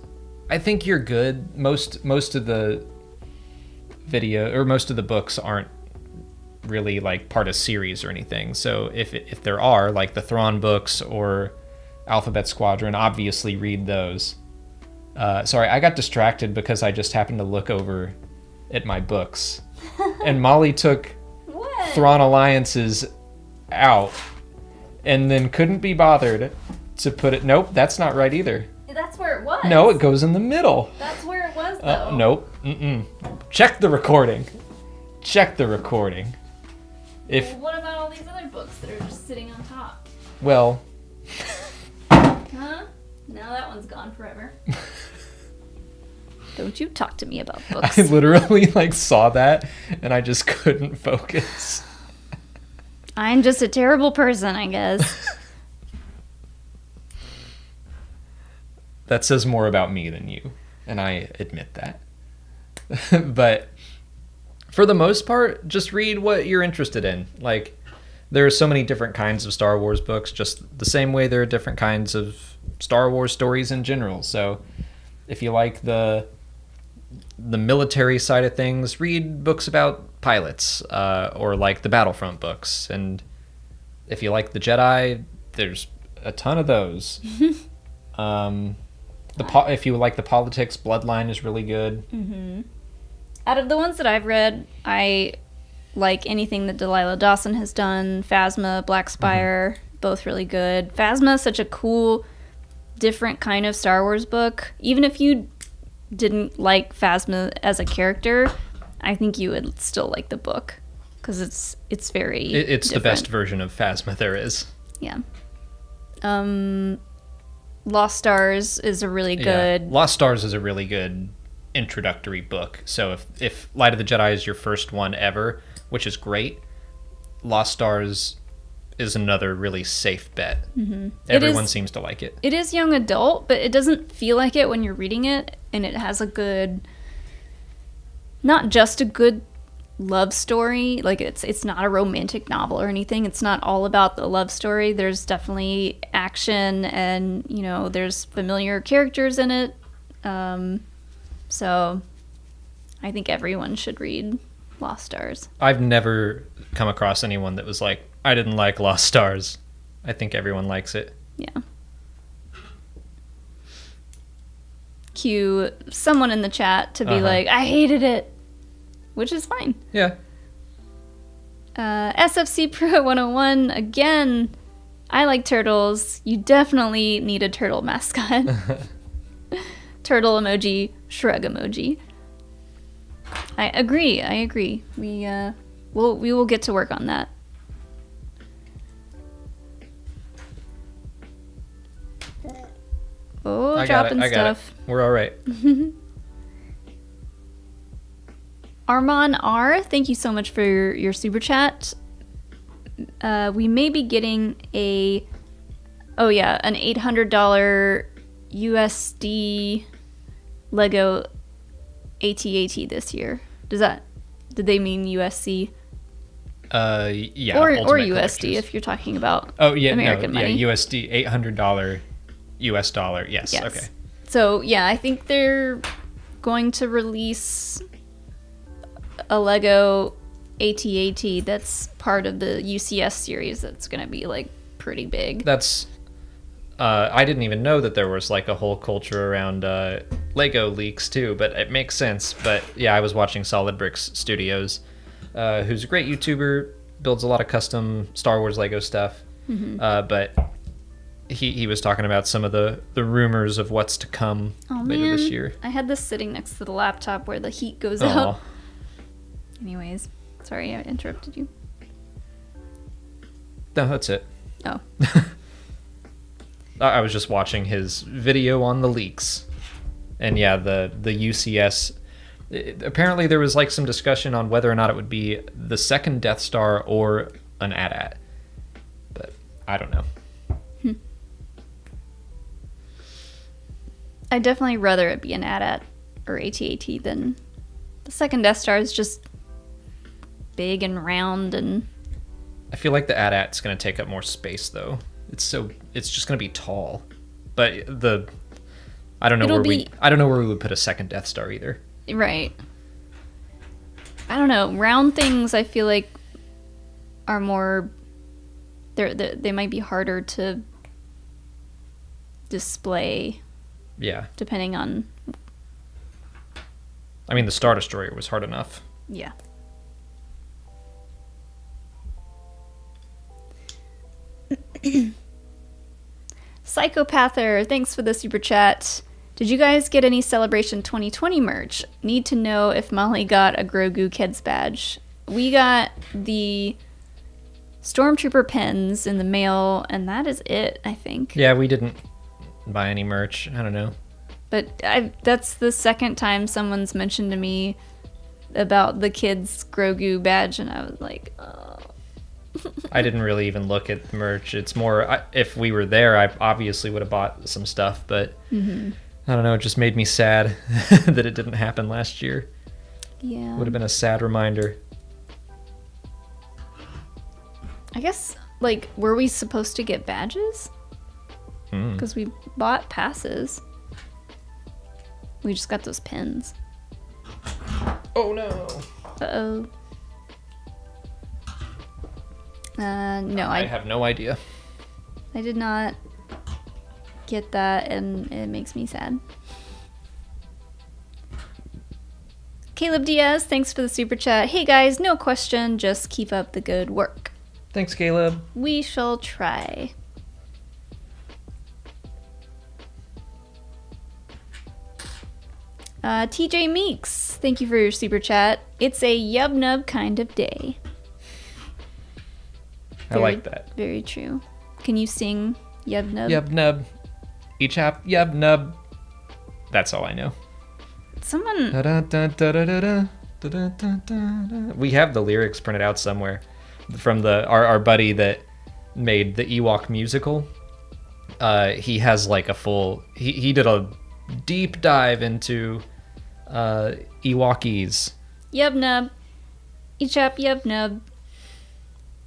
I think you're good. Most of the most of the books aren't really like part of series or anything. So if there are like the Thrawn books or Alphabet Squadron, obviously read those. Sorry, I got distracted because I just happened to look over at my books, and Molly took Thrawn Alliances out, and then couldn't be bothered to put it. Nope, that's not right either. That's where it was. No, it goes in the middle. That's where it was, though. Nope. Check the recording. If well, what about all these other books that are just sitting on top? Well. Huh? Now that one's gone forever. Don't you talk to me about books. I literally saw that and I just couldn't focus. I'm just a terrible person, I guess. That says more about me than you, and I admit that. But for the most part, just read what you're interested in. Like, there are so many different kinds of Star Wars books, just the same way there are different kinds of Star Wars stories in general. So if you like the military side of things, read books about pilots, or like the Battlefront books. And if you like the Jedi, there's a ton of those. If you like the politics, Bloodline is really good. Mm-hmm. Out of the ones that I've read, I like anything that Delilah Dawson has done. Phasma, Black Spire, both really good. Phasma is such a cool, different kind of Star Wars book. Even if you didn't like Phasma as a character, I think you would still like the book because it's very it's different. The best version of Phasma there is. Yeah. Lost Stars is a really good... Yeah. Lost Stars is a really good introductory book. So if Light of the Jedi is your first one ever, which is great, Lost Stars is another really safe bet. Mm-hmm. Everyone seems to like it. It is young adult, but it doesn't feel like it when you're reading it, and it has a good... Not just a good love story, like it's not a romantic novel or anything. It's not all about the love story. There's definitely action, and there's familiar characters in it. So I think everyone should read Lost Stars. I've never come across anyone that was like, I didn't like Lost Stars. I think everyone likes it. Yeah. Cue someone in the chat to be like, I hated it, which is fine. Yeah. SFC Pro 101, again, I like turtles. You definitely need a turtle mascot. Turtle emoji, shrug emoji. I agree. We will get to work on that. Oh, dropping stuff. We're all right. Armon R, thank you so much for your super chat. We may be getting an $800 USD LEGO AT-AT this year. Did they mean USC? Yeah. Or USD if you're talking about American money. Yeah, USD, $800 US dollar. Yes. Okay. So yeah, I think they're going to release a LEGO AT-AT that's part of the UCS series that's going to be like pretty big. That's I didn't even know that there was like a whole culture around LEGO leaks too, but it makes sense. But yeah, I was watching Solid Bricks Studios, who's a great YouTuber, builds a lot of custom Star Wars LEGO stuff. But he was talking about some of the rumors of what's to come later this year. I had this sitting next to the laptop where the heat goes up. Anyways, sorry I interrupted you. No, that's it. Oh. I was just watching his video on the leaks. And yeah, the UCS... Apparently there was like some discussion on whether or not it would be the second Death Star or an AT-AT. But I don't know. I'd definitely rather it be an AT-AT or AT-AT than the second Death Star is just big and round and... I feel like the AT-AT's going to take up more space though. It's just going to be tall. But I don't know where we would put a second Death Star either. Right. I don't know. Round things I feel like are more... They might be harder to display. Yeah. Depending on... I mean, the Star Destroyer was hard enough. Yeah. Psychopather, thanks for the super chat. Did you guys get any Celebration 2020 merch? Need to know if Molly got a Grogu Kids badge. We got the Stormtrooper pins in the mail, and that is it, I think. Yeah, we didn't buy any merch. I don't know. But that's the second time someone's mentioned to me about the kids' Grogu badge, and I was like, oh. I didn't really even look at the merch. It's more, if we were there, I obviously would have bought some stuff, but I don't know, it just made me sad that it didn't happen last year. Yeah. Would have been a sad reminder. I guess, like, were we supposed to get badges? Because we bought passes. We just got those pins. Oh no. Uh-oh. No, I have no idea. I did not get that, and it makes me sad. Caleb Diaz, thanks for the super chat. Hey guys, no question, just keep up the good work. Thanks, Caleb. We shall try. TJ Meeks, thank you for your super chat. It's a yub nub kind of day. I like that. Very true. Can you sing yub nub? Yub nub. Each app, yub nub. That's all I know. Someone. We have the lyrics printed out somewhere from our buddy that made the Ewok musical. He has like a full. He did a deep dive into Ewokese. Yub nub. Each app yub nub.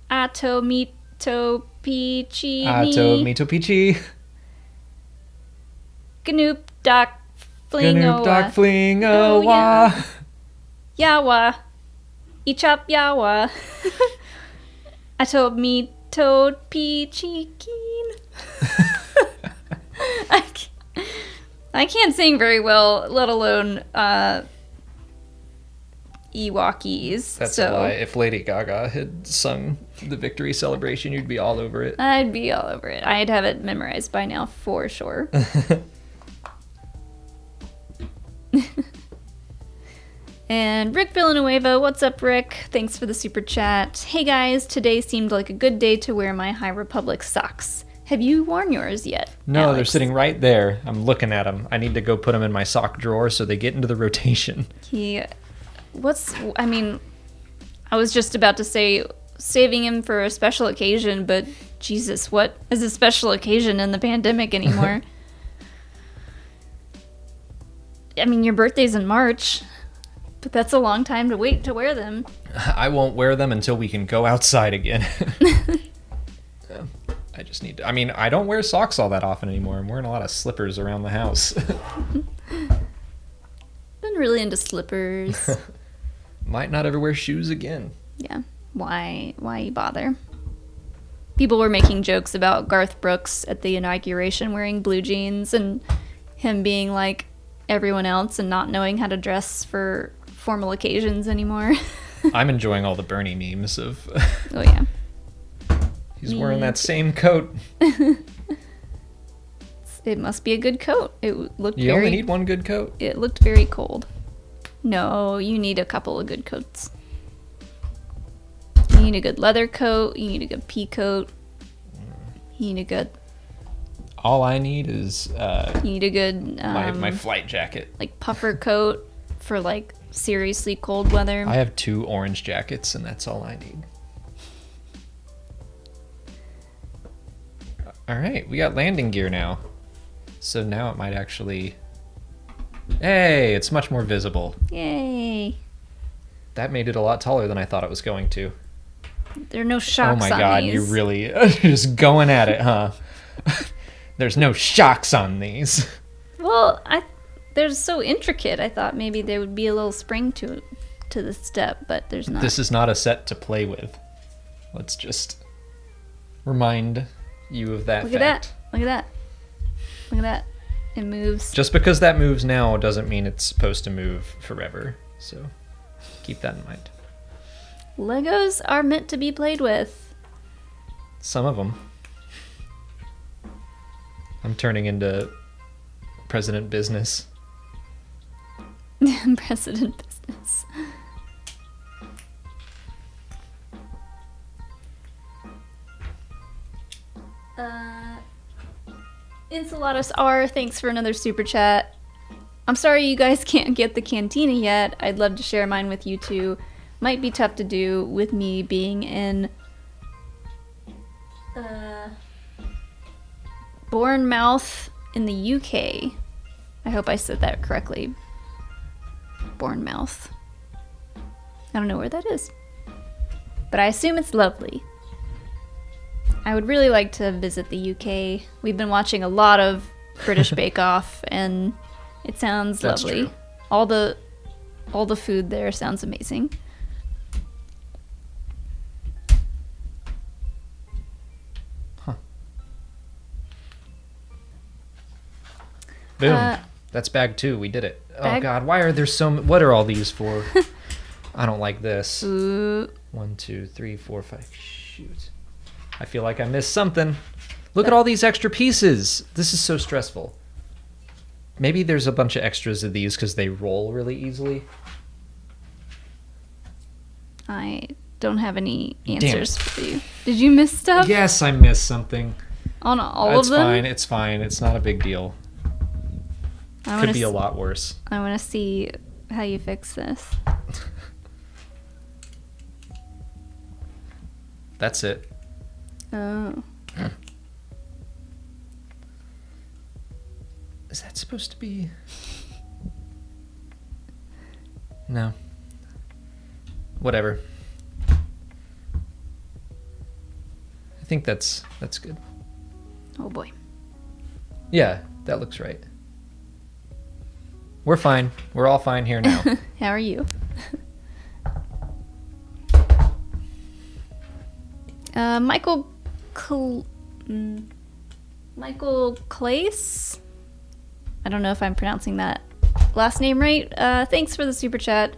Ato mito pichi. Ato mito pichi. Ganoop doc fling Ganoop doc fling Oh, awa. Yawa. Ichap yawa. Ato mito pichi keen. I can't sing very well, let alone Ewokese. That's so a lie. If Lady Gaga had sung the victory celebration, you'd be all over it. I'd be all over it. I'd have it memorized by now for sure. And Rick Villanueva, what's up, Rick? Thanks for the super chat. Hey guys, today seemed like a good day to wear my High Republic socks. Have you worn yours yet? No, Alex? They're sitting right there. I'm looking at them. I need to go put them in my sock drawer so they get into the rotation. I was just about to say saving him for a special occasion, but Jesus, what is a special occasion in the pandemic anymore? I mean, your birthday's in March, but that's a long time to wait to wear them. I won't wear them until we can go outside again. I just need to, I don't wear socks all that often anymore. I'm wearing a lot of slippers around the house. Been really into slippers. Might not ever wear shoes again. Yeah. Why bother? People were making jokes about Garth Brooks at the inauguration wearing blue jeans and him being like everyone else and not knowing how to dress for formal occasions anymore. I'm enjoying all the Bernie memes of Oh yeah. He's wearing that same coat. It must be a good coat. It looked You only need one good coat. It looked very cold. No, you need a couple of good coats. You need a good leather coat. You need a good pea coat. You need a good. All I need is You need a good. my flight jacket. Like puffer coat for like seriously cold weather. I have 2 orange jackets, and that's all I need. All right, we got landing gear now. So now it might actually... Hey, it's much more visible. Yay! That made it a lot taller than I thought it was going to. There are no shocks Oh my on god, these. you really just going at it, huh? There's no shocks on these. Well, they're so intricate. I thought maybe there would be a little spring to the step, but there's not. This is not a set to play with. Let's just remind you of that Look fact. at that! Look at that! Look at that! It moves. Just because that moves now doesn't mean it's supposed to move forever. So keep that in mind. Legos are meant to be played with. Some of them. I'm turning into President Business. President business. Insulatus R, thanks for another super chat. I'm sorry you guys can't get the cantina yet. I'd love to share mine with you too. Might be tough to do with me being in Bournemouth in the UK. I hope I said that correctly. Bournemouth. I don't know where that is, but I assume it's lovely. I would really like to visit the UK. We've been watching a lot of British Bake Off, and it sounds That's lovely. true. All the food there sounds amazing. Boom. That's bag 2. We did it. Oh bag- God, why are there so? What are all these for? I don't like this. Ooh. 1, 2, 3, 4, 5. Shoot. I feel like I missed something. Look at all these extra pieces. This is so stressful. Maybe there's a bunch of extras of these because they roll really easily. I don't have any answers for you. Did you miss stuff? Yes, I missed something. On all That's of them? fine. It's fine. It's not a big deal. Could be a lot worse. I want to see how you fix this. That's it. Oh. Is that supposed to be? No. Whatever. I think that's good. Oh boy. Yeah, that looks right. We're fine. We're all fine here now. How are you? Michael Clace? I don't know if I'm pronouncing that last name right. Thanks for the super chat.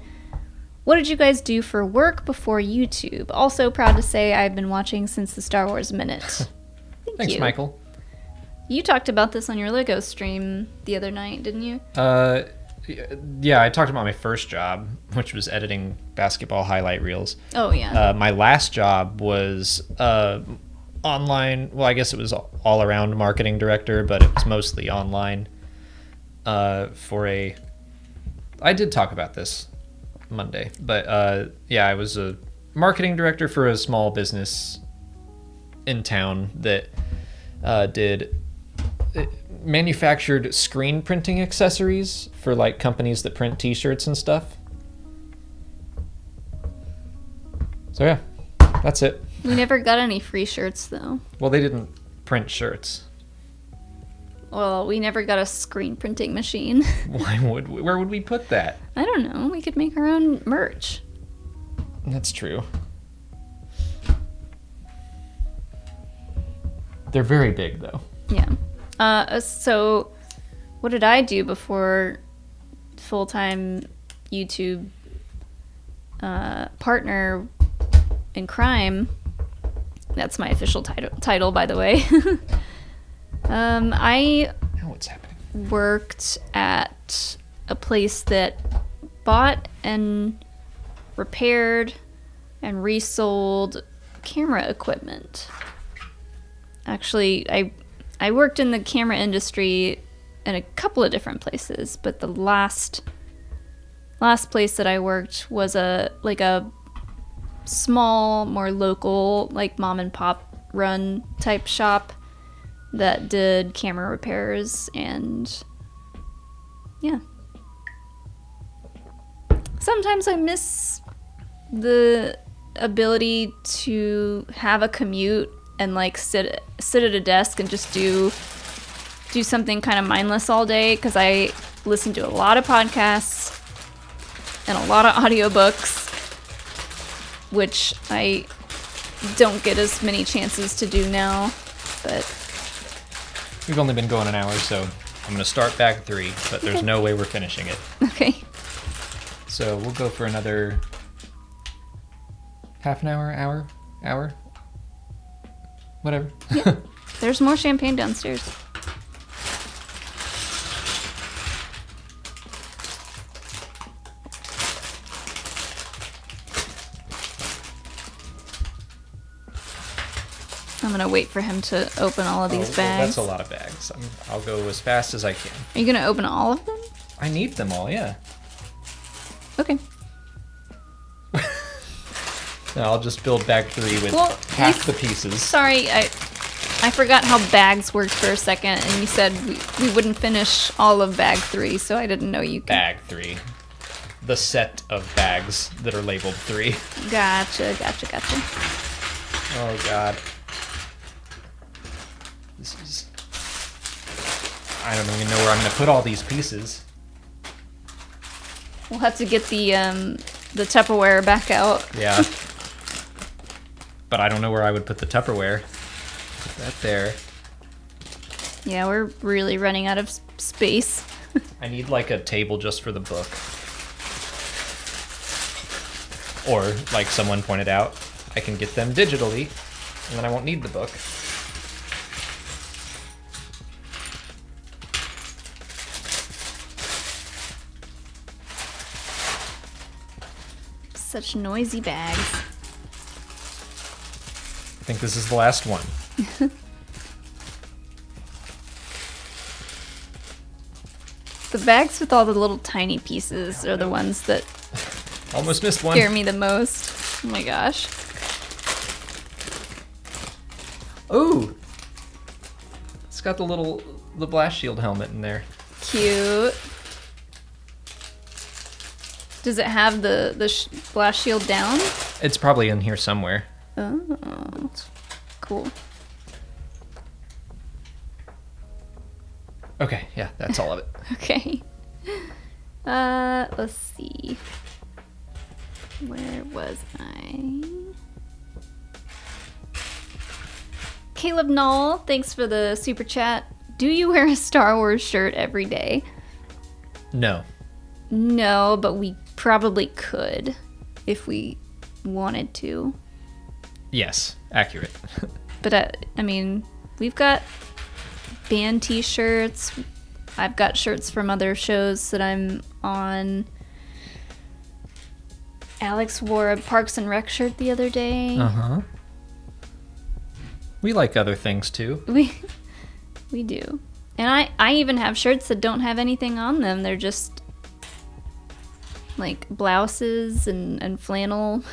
What did you guys do for work before YouTube? Also proud to say I've been watching since the Star Wars Minute. Thanks, you. Michael. You talked about this on your LEGO stream the other night, didn't you? Yeah, I talked about my first job, which was editing basketball highlight reels. Oh, yeah. My last job was online. Well, I guess it was all around marketing director, but it was mostly online. I did talk about this Monday, but yeah, I was a marketing director for a small business in town that manufactured screen printing accessories for like companies that print t-shirts and stuff. So yeah, that's it. We never got any free shirts though. Well, they didn't print shirts. Well, we never got a screen printing machine. Where would we put that? I don't know. We could make our own merch. That's true. They're very big though. Yeah. So what did I do before full-time YouTube partner in crime? That's my official title, by the way. I What's happening? worked at a place that bought and repaired and resold camera equipment. Actually, I worked in the camera industry in a couple of different places, but the last place that I worked was a small, more local, like mom and pop run type shop that did camera repairs, and yeah. Sometimes I miss the ability to have a commute and like sit at a desk and just do something kind of mindless all day, because I listen to a lot of podcasts and a lot of audiobooks, which I don't get as many chances to do now. But We've only been going an hour, so I'm gonna start back 3, but there's no way we're finishing it. okay. So we'll go for another half an hour, whatever. Yeah. There's more champagne downstairs. I'm gonna wait for him to open all of these Well, bags. that's a lot of bags. I'll go as fast as I can. Are you gonna open all of them? I need them all, yeah. Okay. No, I'll just build bag 3 with Well, half the pieces. Sorry, I forgot how bags worked for a second, and you said we wouldn't finish all of bag 3, so I didn't know you could. Bag 3. The set of bags that are labeled 3. Gotcha. Oh, God. This is... I don't even know where I'm going to put all these pieces. We'll have to get the Tupperware back out. Yeah. But I don't know where I would put the Tupperware. Put that there. Yeah, we're really running out of space. I need like a table just for the book. Or, like someone pointed out, I can get them digitally, and then I won't need the book. Such noisy bags. I think this is the last one. The bags with all the little tiny pieces are the ones that Almost missed one. scare me the most. Oh my gosh. Ooh! It's got the blast shield helmet in there. Cute. Does it have the blast shield down? It's probably in here somewhere. Oh, cool. Okay, yeah, that's all of it. Okay. Let's see. Where was I? Caleb Knoll, thanks for the super chat. Do you wear a Star Wars shirt every day? No. No, but we probably could if we wanted to. Yes, accurate. But I mean, we've got band t-shirts. I've got shirts from other shows that I'm on. Alex wore a Parks and Rec shirt the other day. Uh-huh. We like other things too. We do. And I even have shirts that don't have anything on them. They're just like blouses and flannel.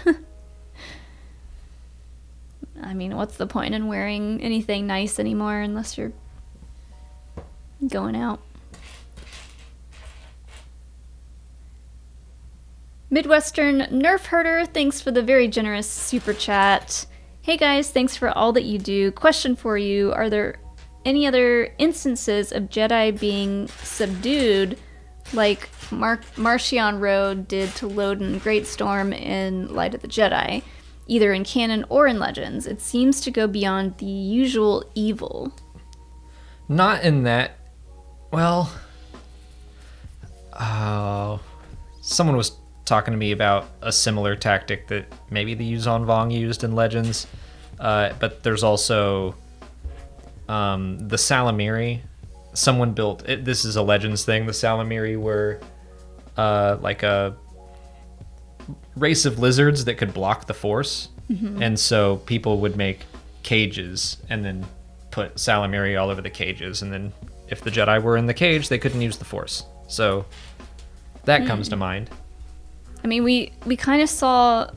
I mean, what's the point in wearing anything nice anymore unless you're going out? Midwestern Nerf Herder, thanks for the very generous super chat. Hey guys, thanks for all that you do. Question for you, are there any other instances of Jedi being subdued like Marchion Road did to Loden Greatstorm in Light of the Jedi, either in canon or in Legends? It seems to go beyond the usual evil. Not in that... Well... someone was talking to me about a similar tactic that maybe the Yuzon Vong used in Legends. But there's also the Salamiri. Someone built it. This is a Legends thing. The Salamiri were like a race of lizards that could block the Force. Mm-hmm. And so people would make cages and then put Salamiri all over the cages. And then if the Jedi were in the cage, they couldn't use the Force. So that comes to mind. I mean, we kind of saw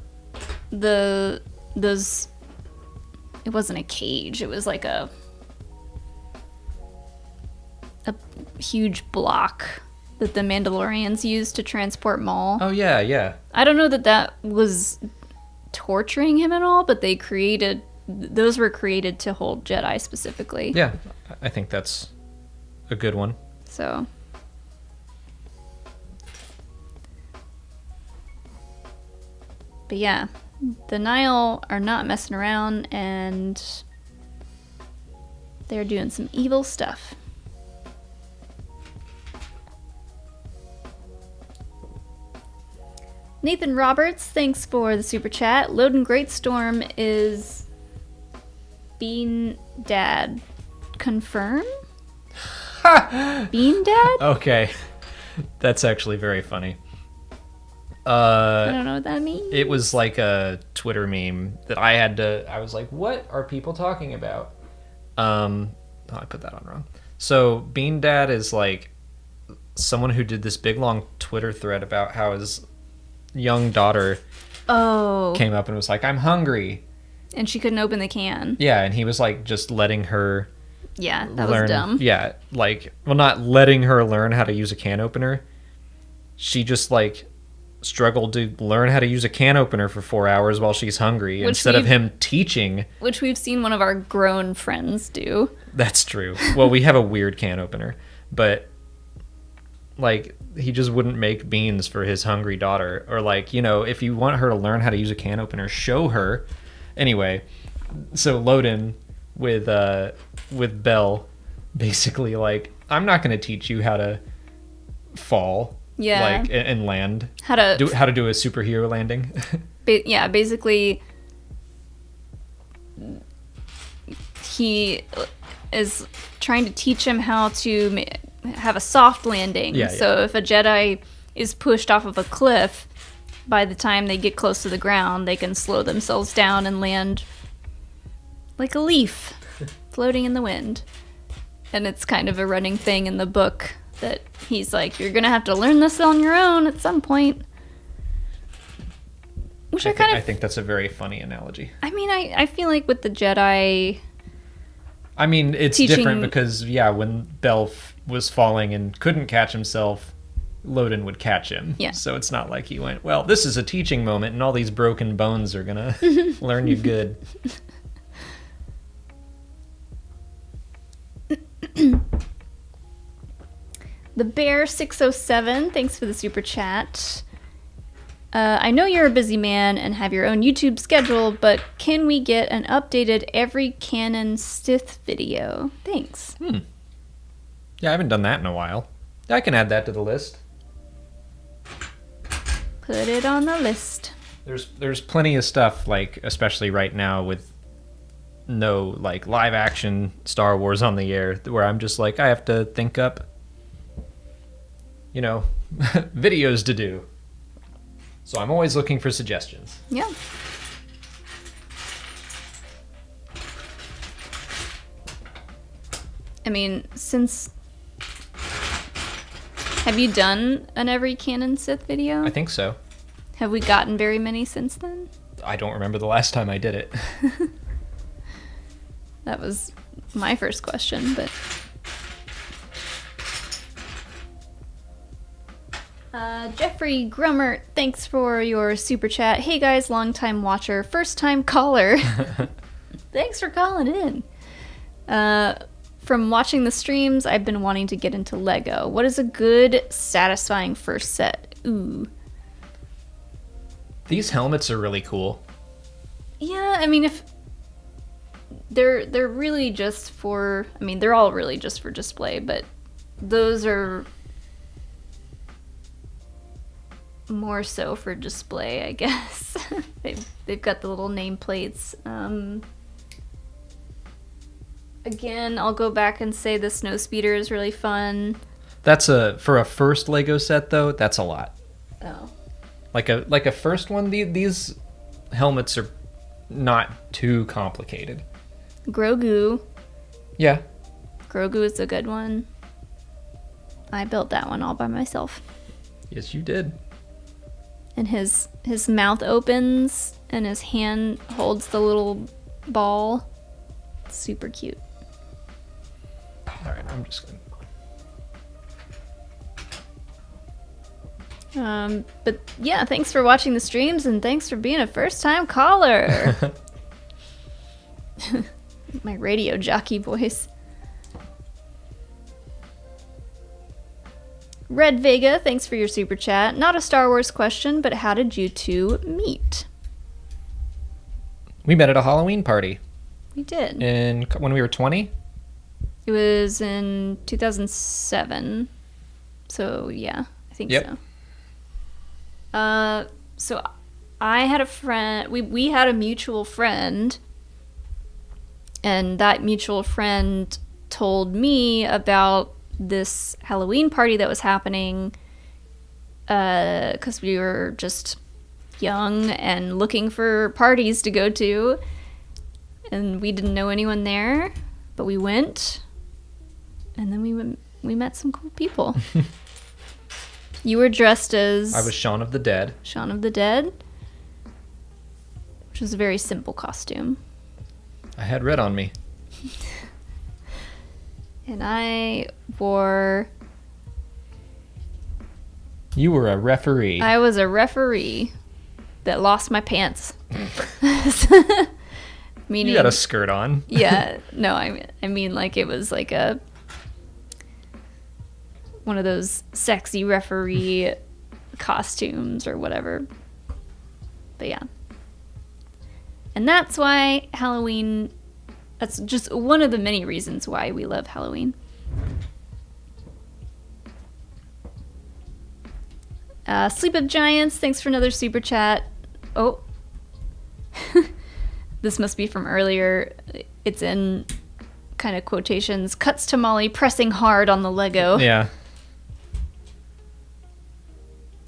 those. It wasn't a cage. It was like a huge block that the Mandalorians used to transport Maul. Oh yeah, yeah. I don't know that was torturing him at all, but those were created to hold Jedi specifically. Yeah, I think that's a good one. So. But yeah, the Nile are not messing around, and they're doing some evil stuff. Nathan Roberts, thanks for the super chat. Loden Greatstorm is Bean Dad. Confirm? Bean Dad? Okay. That's actually very funny. I don't know what that means. It was like a Twitter meme that I was like, what are people talking about? I put that on wrong. So Bean Dad is like someone who did this big long Twitter thread about how his young daughter came up and was like, I'm hungry. And she couldn't open the can. Yeah, and he was like just letting her Yeah, that learn. was dumb. Yeah, like, well, not letting her learn how to use a can opener. She just like struggled to learn how to use a can opener for 4 hours while she's hungry instead of him teaching. Which we've seen one of our grown friends do. That's true. Well, we have a weird can opener, but like he just wouldn't make beans for his hungry daughter. Or like, you know, if you want her to learn how to use a can opener, show her. Anyway, so Loden with Belle basically like, I'm not going to teach you how to fall. Yeah. Like and land. How to do a superhero landing. Yeah, basically he is trying to teach him how to have a soft landing. Yeah, so if a Jedi is pushed off of a cliff, by the time they get close to the ground, they can slow themselves down and land like a leaf floating in the wind. And it's kind of a running thing in the book that he's like, you're gonna have to learn this on your own at some point. Which I think that's a very funny analogy. I mean, I feel like with the Jedi, I mean, it's teaching... different because, yeah, when Bell was falling and couldn't catch himself, Loden would catch him. Yeah. So it's not like he went, well, this is a teaching moment and all these broken bones are gonna learn you good. The Bear 607, thanks for the super chat. I know you're a busy man and have your own YouTube schedule, but can we get an updated every canon Sith video? Thanks. Yeah, I haven't done that in a while. I can add that to the list. Put it on the list. There's plenty of stuff, like especially right now with no like live action Star Wars on the air, where I'm just like, I have to think up, you know, videos to do. So I'm always looking for suggestions. Yeah. I mean, have you done an every canon Sith video? I think so. Have we gotten very many since then? I don't remember the last time I did it. That was my first question, but... Jeffrey Grummert, thanks for your super chat. Hey guys, long time watcher, first time caller. Thanks for calling in. From watching the streams, I've been wanting to get into LEGO. What is a good, satisfying first set? Ooh. These helmets are really cool. Yeah, I mean, if they're really just for, I mean, they're all really just for display, but those are more so for display, I guess. They've got the little nameplates. Again, I'll go back and say the Snowspeeder is really fun. That's for a first Lego set though, that's a lot. Oh. Like a first one, these helmets are not too complicated. Grogu. Yeah. Grogu is a good one. I built that one all by myself. Yes, you did. And his mouth opens and his hand holds the little ball. It's super cute. All right, I'm just gonna... But yeah, thanks for watching the streams and thanks for being a first-time caller. My radio jockey voice. Red Vega, thanks for your super chat. Not a Star Wars question, but how did you two meet? We met at a Halloween party. We did. When we were 20? It was in 2007. So yeah, I think so. So I had a friend, we had a mutual friend, and that mutual friend told me about this Halloween party that was happening, because we were just young and looking for parties to go to, and we didn't know anyone there, but we went, and then we met some cool people. You were dressed as... I was Shaun of the Dead. Shaun of the Dead, which was a very simple costume. I had red on me. And I wore... You were a referee. I was a referee that lost my pants. Meaning, you got a skirt on. Yeah, no, I mean like it was like one of those sexy referee costumes or whatever. But yeah. And that's why Halloween, that's just one of the many reasons why we love Halloween. Sleep of Giants, thanks for another super chat. Oh. This must be from earlier. It's in kind of quotations. Cuts to Molly pressing hard on the Lego. Yeah.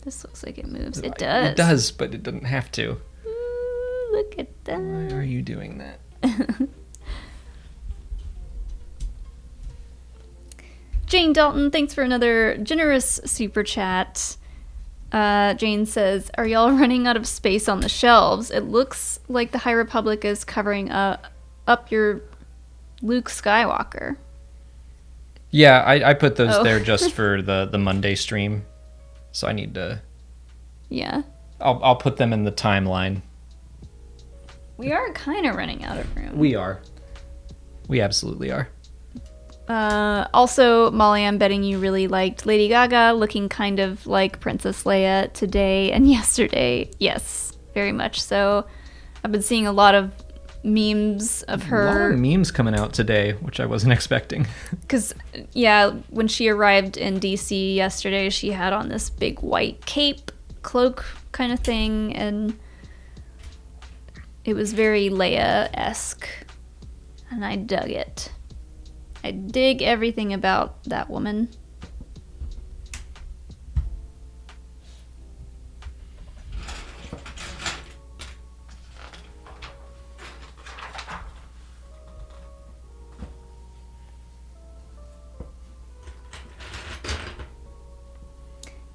This looks like it moves. It does. It does, but it doesn't have to. Ooh, look at that. Why are you doing that? Jane Dalton, thanks for another generous super chat. Jane says, are y'all running out of space on the shelves? It looks like the High Republic is covering up your Luke Skywalker. Yeah, I put those there just for the Monday stream. So I need to... Yeah. I'll put them in the timeline. We are kind of running out of room. We are. We absolutely are. Also, Molly, I'm betting you really liked Lady Gaga looking kind of like Princess Leia today and yesterday. Yes, very much so. I've been seeing a lot of memes of her. A lot of memes coming out today, which I wasn't expecting. Because, yeah, when she arrived in DC yesterday, she had on this big white cape, cloak kind of thing, and it was very Leia-esque, and I dug it. I dig everything about that woman.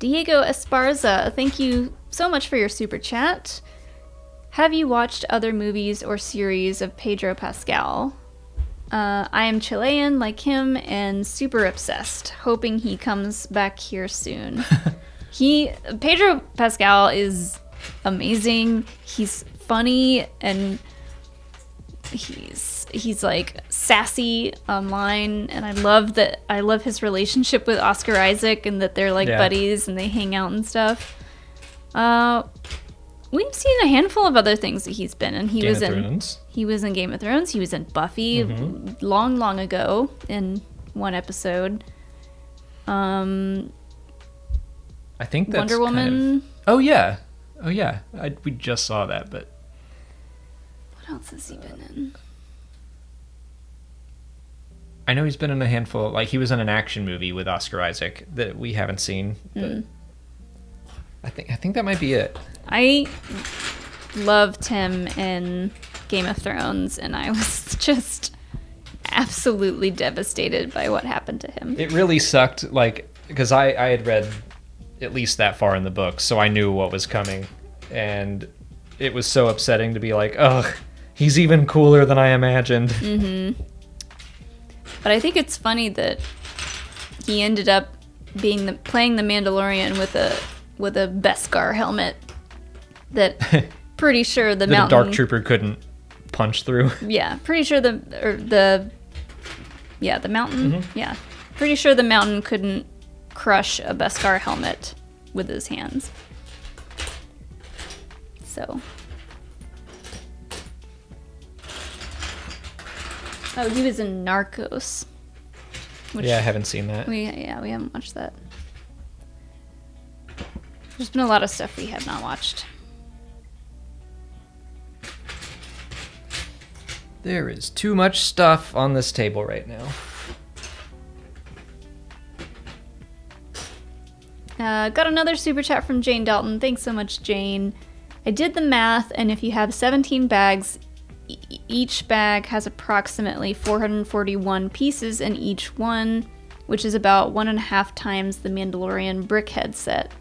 Diego Esparza, thank you so much for your super chat. Have you watched other movies or series of Pedro Pascal? I am Chilean like him and super obsessed, hoping he comes back here soon. Pedro Pascal is amazing. He's funny and he's like sassy online, and I love his relationship with Oscar Isaac and that they're like buddies and they hang out and stuff. We've seen a handful of other things that he's been in. He was in Game of Thrones. He was in Buffy long ago in one episode. I think that's Wonder Woman. Oh yeah. We just saw that, but what else has he been in? I know he's been in a handful. Like he was in an action movie with Oscar Isaac that we haven't seen. But I think that might be it. I loved him in Game of Thrones, and I was just absolutely devastated by what happened to him. It really sucked, like, because I had read at least that far in the book, so I knew what was coming, and it was so upsetting to be like, ugh, he's even cooler than I imagined. But I think it's funny that he ended up playing the Mandalorian with a Beskar helmet that pretty sure the mountain... a Dark Trooper couldn't punch through. Yeah, pretty sure the mountain. Yeah, pretty sure the mountain couldn't crush a Beskar helmet with his hands. So... Oh, he was in Narcos. Which I haven't seen that. We haven't watched that. There's been a lot of stuff we have not watched. There is too much stuff on this table right now. Got another super chat from Jane Dalton. Thanks so much, Jane. I did the math, and if you have 17 bags, each bag has approximately 441 pieces in each one, which is about 1.5 times the Mandalorian brickhead set.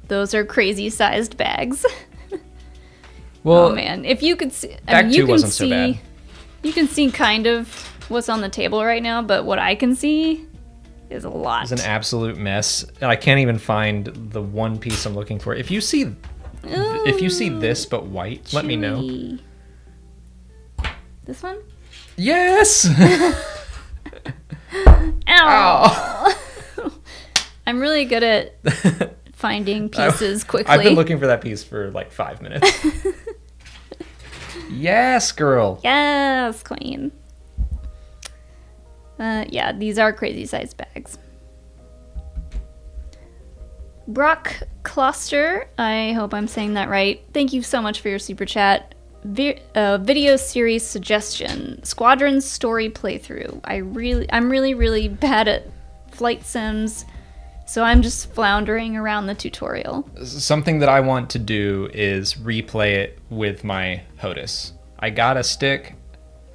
Those are crazy sized bags. Well, oh man, if you could see, Bag 2 wasn't so bad. You can see kind of what's on the table right now, but what I can see is a lot. It's an absolute mess. And I can't even find the one piece I'm looking for. If you see this but white, let me know. Chewy. This one? Yes! Ow! I'm really good at finding pieces quickly. I've been looking for that piece for like 5 minutes. Yes, girl. Yes, queen. Yeah, these are crazy sized bags. Brock Kloster, I hope I'm saying that right. Thank you so much for your super chat. Video series suggestion: Squadron story playthrough. I'm really bad at flight sims, so I'm just floundering around the tutorial. Something that I want to do is replay it with my HOTAS. I got a stick,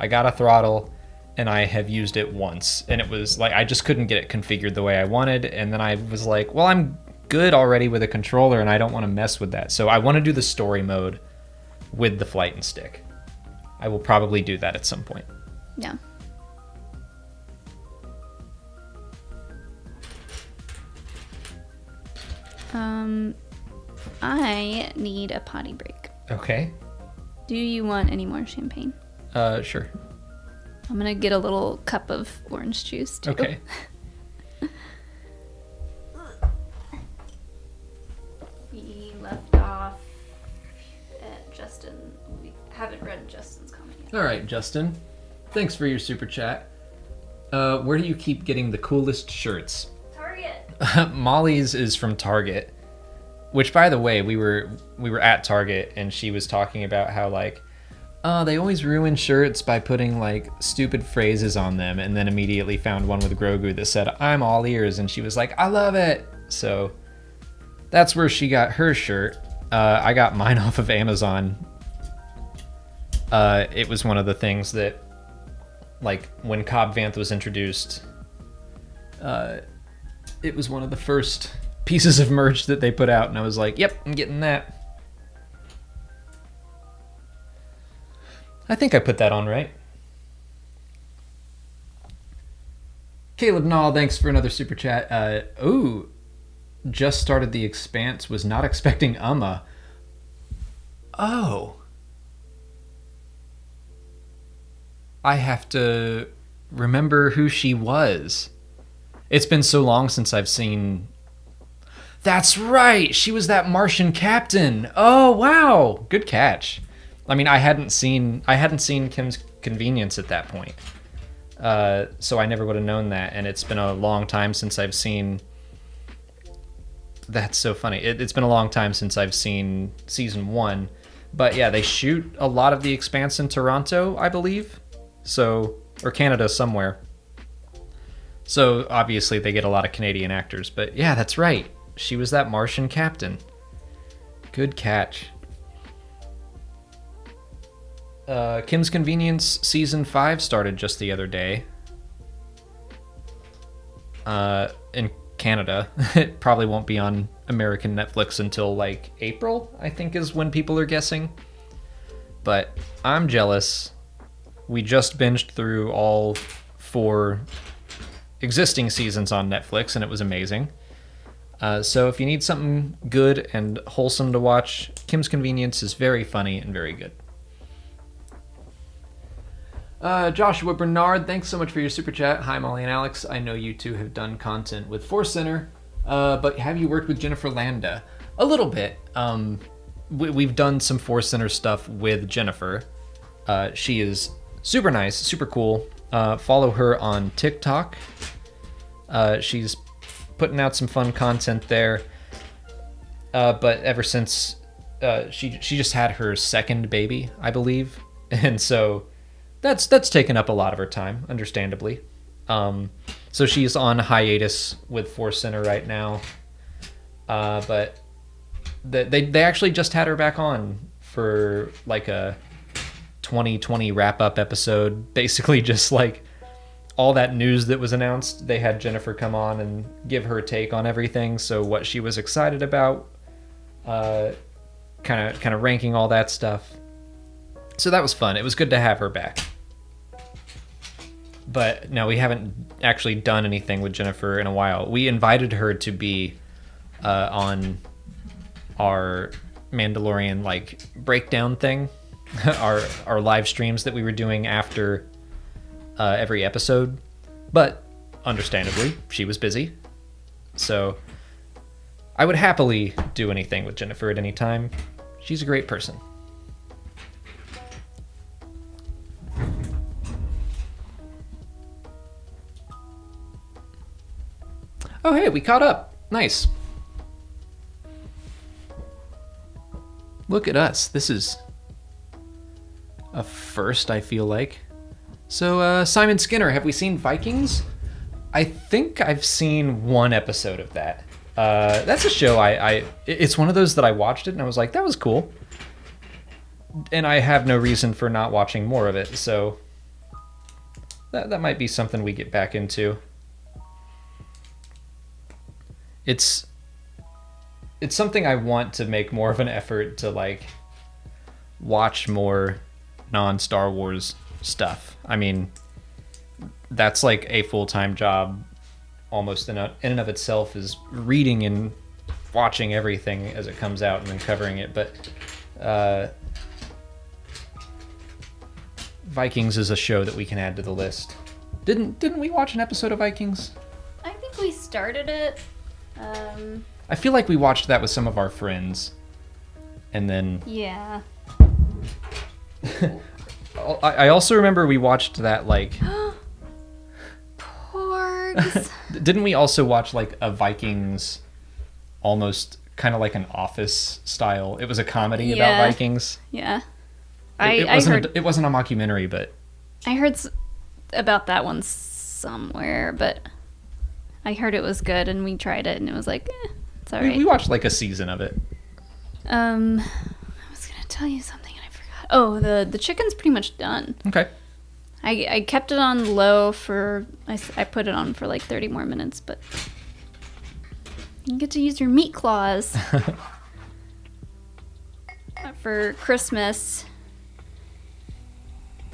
I got a throttle, and I have used it once, and it was like I just couldn't get it configured the way I wanted, and then I was like, well, I'm good already with a controller and I don't want to mess with that. So I want to do the story mode with the flight and stick. I will probably do that at some point. Yeah. I need a potty break. Okay. Do you want any more champagne? Sure. I'm gonna get a little cup of orange juice too. Okay. We left off at Justin. We haven't read Justin's comment yet. All right, Justin. Thanks for your super chat. Where do you keep getting the coolest shirts? Target. Molly's is from Target. Which, by the way, we were at Target and she was talking about how like, they always ruin shirts by putting like stupid phrases on them, and then immediately found one with Grogu that said, "I'm all ears," and she was like, "I love it." So that's where she got her shirt. I got mine off of Amazon. It was one of the things that, like, when Cobb Vanth was introduced, it was one of the first pieces of merch that they put out, and I was like, yep, I'm getting that. I think I put that on right. Caleb Nall, thanks for another super chat. Just started The Expanse, was not expecting Uma. Oh. I have to remember who she was. It's been so long since I've seen... That's right! She was that Martian captain! Oh, wow! Good catch. I mean, I hadn't seen Kim's Convenience at that point. So I never would have known that, and it's been a long time since I've seen... That's so funny. It's been a long time since I've seen season 1. But yeah, they shoot a lot of The Expanse in Toronto, I believe. So, or Canada somewhere. So obviously they get a lot of Canadian actors. But yeah, that's right. She was that Martian captain. Good catch. Kim's Convenience season 5 started just the other day. In Canada. It probably won't be on American Netflix until like April, I think is when people are guessing. But I'm jealous. We just binged through all 4 existing seasons on Netflix, and it was amazing. So if you need something good and wholesome to watch, Kim's Convenience is very funny and very good. Joshua Bernard, thanks so much for your super chat. Hi, Molly and Alex. I know you two have done content with Force Center, but have you worked with Jennifer Landa? A little bit. We've done some Force Center stuff with Jennifer. She is super nice, super cool. Follow her on TikTok. She's putting out some fun content there. But ever since she just had her second baby, I believe, and so that's taken up a lot of her time, understandably. So she's on hiatus with Force Center right now. But they actually just had her back on for like a 2020 wrap-up episode, basically just like all that news that was announced. They had Jennifer come on and give her take on everything, so what she was excited about, kind of ranking all that stuff. So that was fun. It was good to have her back. But no, we haven't actually done anything with Jennifer in a while. We invited her to be on our Mandalorian like breakdown thing, our live streams that we were doing after every episode, but understandably she was busy. So I would happily do anything with Jennifer at any time. She's a great person. Oh, hey, we caught up. Nice. Look at us. This is a first, I feel like. So, Simon Skinner, have we seen Vikings? I think I've seen one episode of that. That's a show it's one of those that I watched it and I was like, that was cool. And I have no reason for not watching more of it, so that might be something we get back into. It's something I want to make more of an effort to like watch more non-Star Wars stuff. I mean, that's like a full-time job almost in and of itself, is reading and watching everything as it comes out and then covering it. But Vikings is a show that we can add to the list. Didn't we watch an episode of Vikings? I think we started it. I feel like we watched that with some of our friends, and then Yeah. I also remember we watched that like. Porgs. Didn't we also watch like a Vikings, almost kind of like an Office style? It was a comedy about Vikings. Yeah. It wasn't a mockumentary, but I heard about that one somewhere, but I heard it was good, and we tried it, and it was like, it's all right. we watched like a season of it. I was gonna tell you something and I forgot. Oh, the chicken's pretty much done. Okay. I kept it on low for I put it on for like 30 more minutes, but you get to use your meat claws. For Christmas,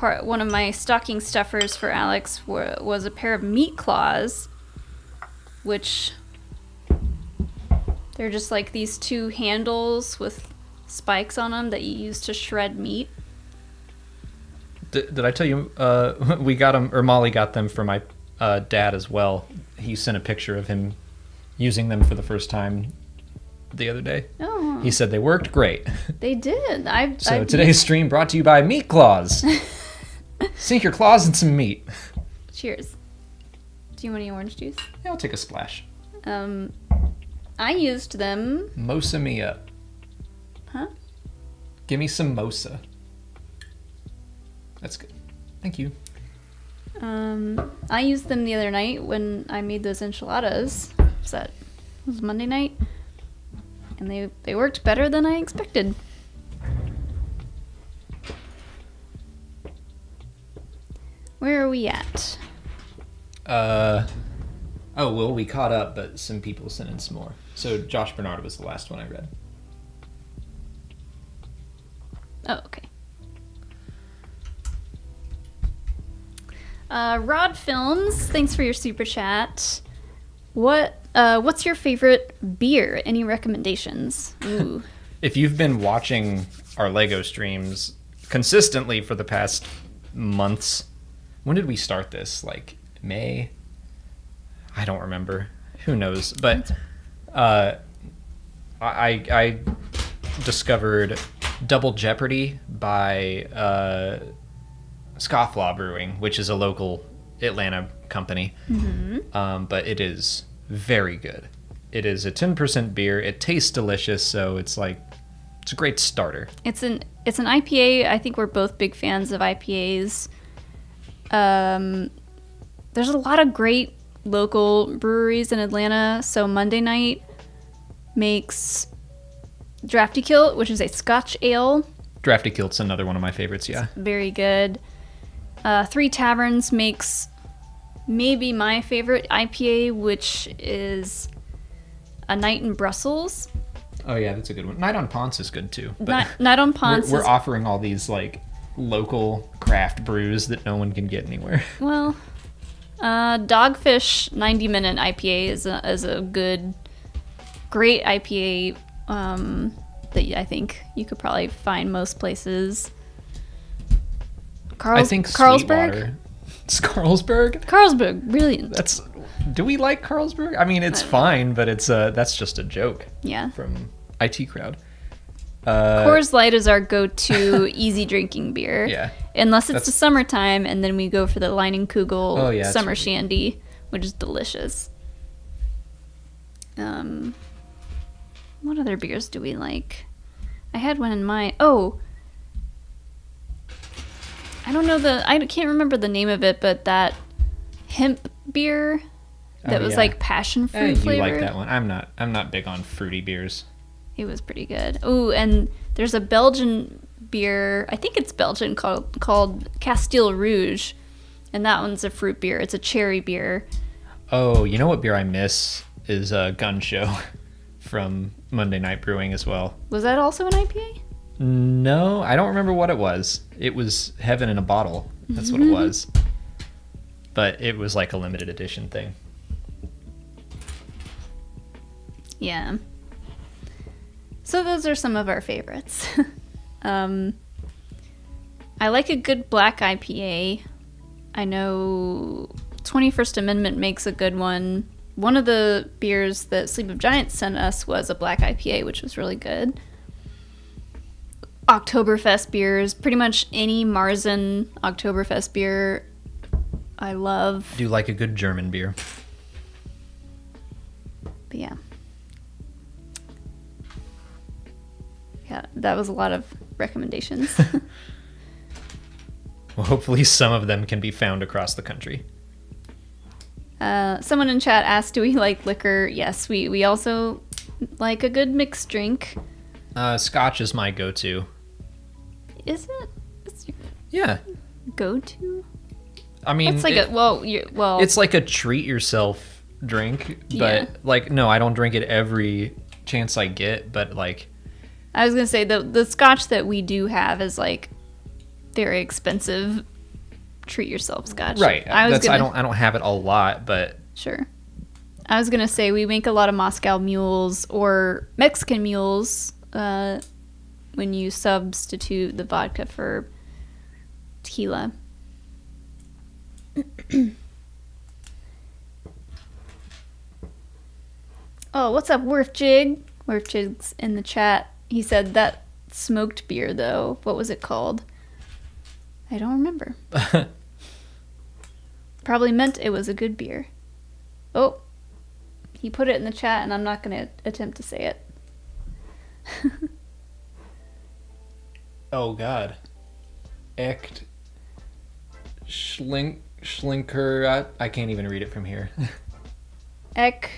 one of my stocking stuffers for Alex was a pair of meat claws, which they're just like these two handles with spikes on them that you use to shred meat. Did I tell you we got them, or Molly got them for my dad as well? He sent a picture of him using them for the first time the other day. Oh. He said they worked great. They did. So today's stream brought to you by Meat Claws. Sink your claws in some meat. Cheers. Do you want any orange juice? Yeah, I'll take a splash. I used them. Mosa me up. Huh? Give me some mosa. That's good. Thank you. I used them the other night when I made those enchiladas. It was Monday night. And they worked better than I expected. Where are we at? Oh, well, we caught up, but some people sent in some more. So Josh Bernard was the last one I read. Oh, okay. Rod Films, thanks for your super chat. What's your favorite beer? Any recommendations? Ooh. If you've been watching our LEGO streams consistently for the past months, when did we start this? Like May? I don't remember. Who knows? But I discovered Double Jeopardy by Scofflaw Brewing, which is a local Atlanta company. Mm-hmm. But it is very good. It is a 10% beer. It tastes delicious, so it's a great starter. It's an IPA. I think we're both big fans of IPAs. There's a lot of great local breweries in Atlanta. So Monday Night makes Drafty Kilt, which is a Scotch ale. Drafty Kilt's another one of my favorites, yeah. It's very good. Three Taverns makes maybe my favorite IPA, which is A Night in Brussels. Oh yeah, that's a good one. Night on Ponce is good too. But Night on Ponce. We're offering all these like local craft brews that no one can get anywhere. Well, Dogfish 90-minute IPA is a great IPA that I think you could probably find most places. I think Carlsberg? It's Carlsberg? Carlsberg, brilliant. Do we like Carlsberg? I mean, it's fine, but that's just a joke. Yeah. From IT Crowd. Coors Light is our go-to easy drinking beer. Yeah. Unless it's the summertime, and then we go for the Leinenkugel summer shandy, which is delicious. What other beers do we like? I had one in mind. Oh, I don't know I can't remember the name of it, but that hemp beer that was like passion fruit flavored. You like that one? I'm not big on fruity beers. It was pretty good. Oh, and there's a Belgian beer. I think it's Belgian called Castille Rouge, and that one's a fruit beer. It's a cherry beer. Oh, you know what beer I miss is Gun Show from Monday Night Brewing as well. Was that also an IPA? No, I don't remember what it was. It was Heaven in a Bottle. That's what it was. But it was like a limited edition thing. Yeah. So those are some of our favorites. I like a good black IPA. I know 21st Amendment makes a good one. One of the beers that Sleep of Giants sent us was a black IPA, which was really good. Oktoberfest beers, pretty much any Marzen Oktoberfest beer I love. Do you like a good German beer? But yeah. Yeah, that was a lot of recommendations. Well, hopefully some of them can be found across the country. Someone in chat asked, do we like liquor? Yes, we also like a good mixed drink. Scotch is my go-to. Is it? It's your Yeah. go-to? I mean, it's like it's like a treat yourself drink, but like, no, I don't drink it every chance I get, but like, I was gonna say the scotch that we do have is like very expensive treat yourself scotch. Right. I don't have it a lot, but sure. I was gonna say we make a lot of Moscow mules or Mexican mules when you substitute the vodka for tequila. Oh, what's up, Worf Jig? Worf Jig's in the chat. He said that smoked beer, though. What was it called? I don't remember. Probably meant it was a good beer. Oh, he put it in the chat, and I'm not going to attempt to say it. Oh, God. Echt Schlinker. I can't even read it from here. Ek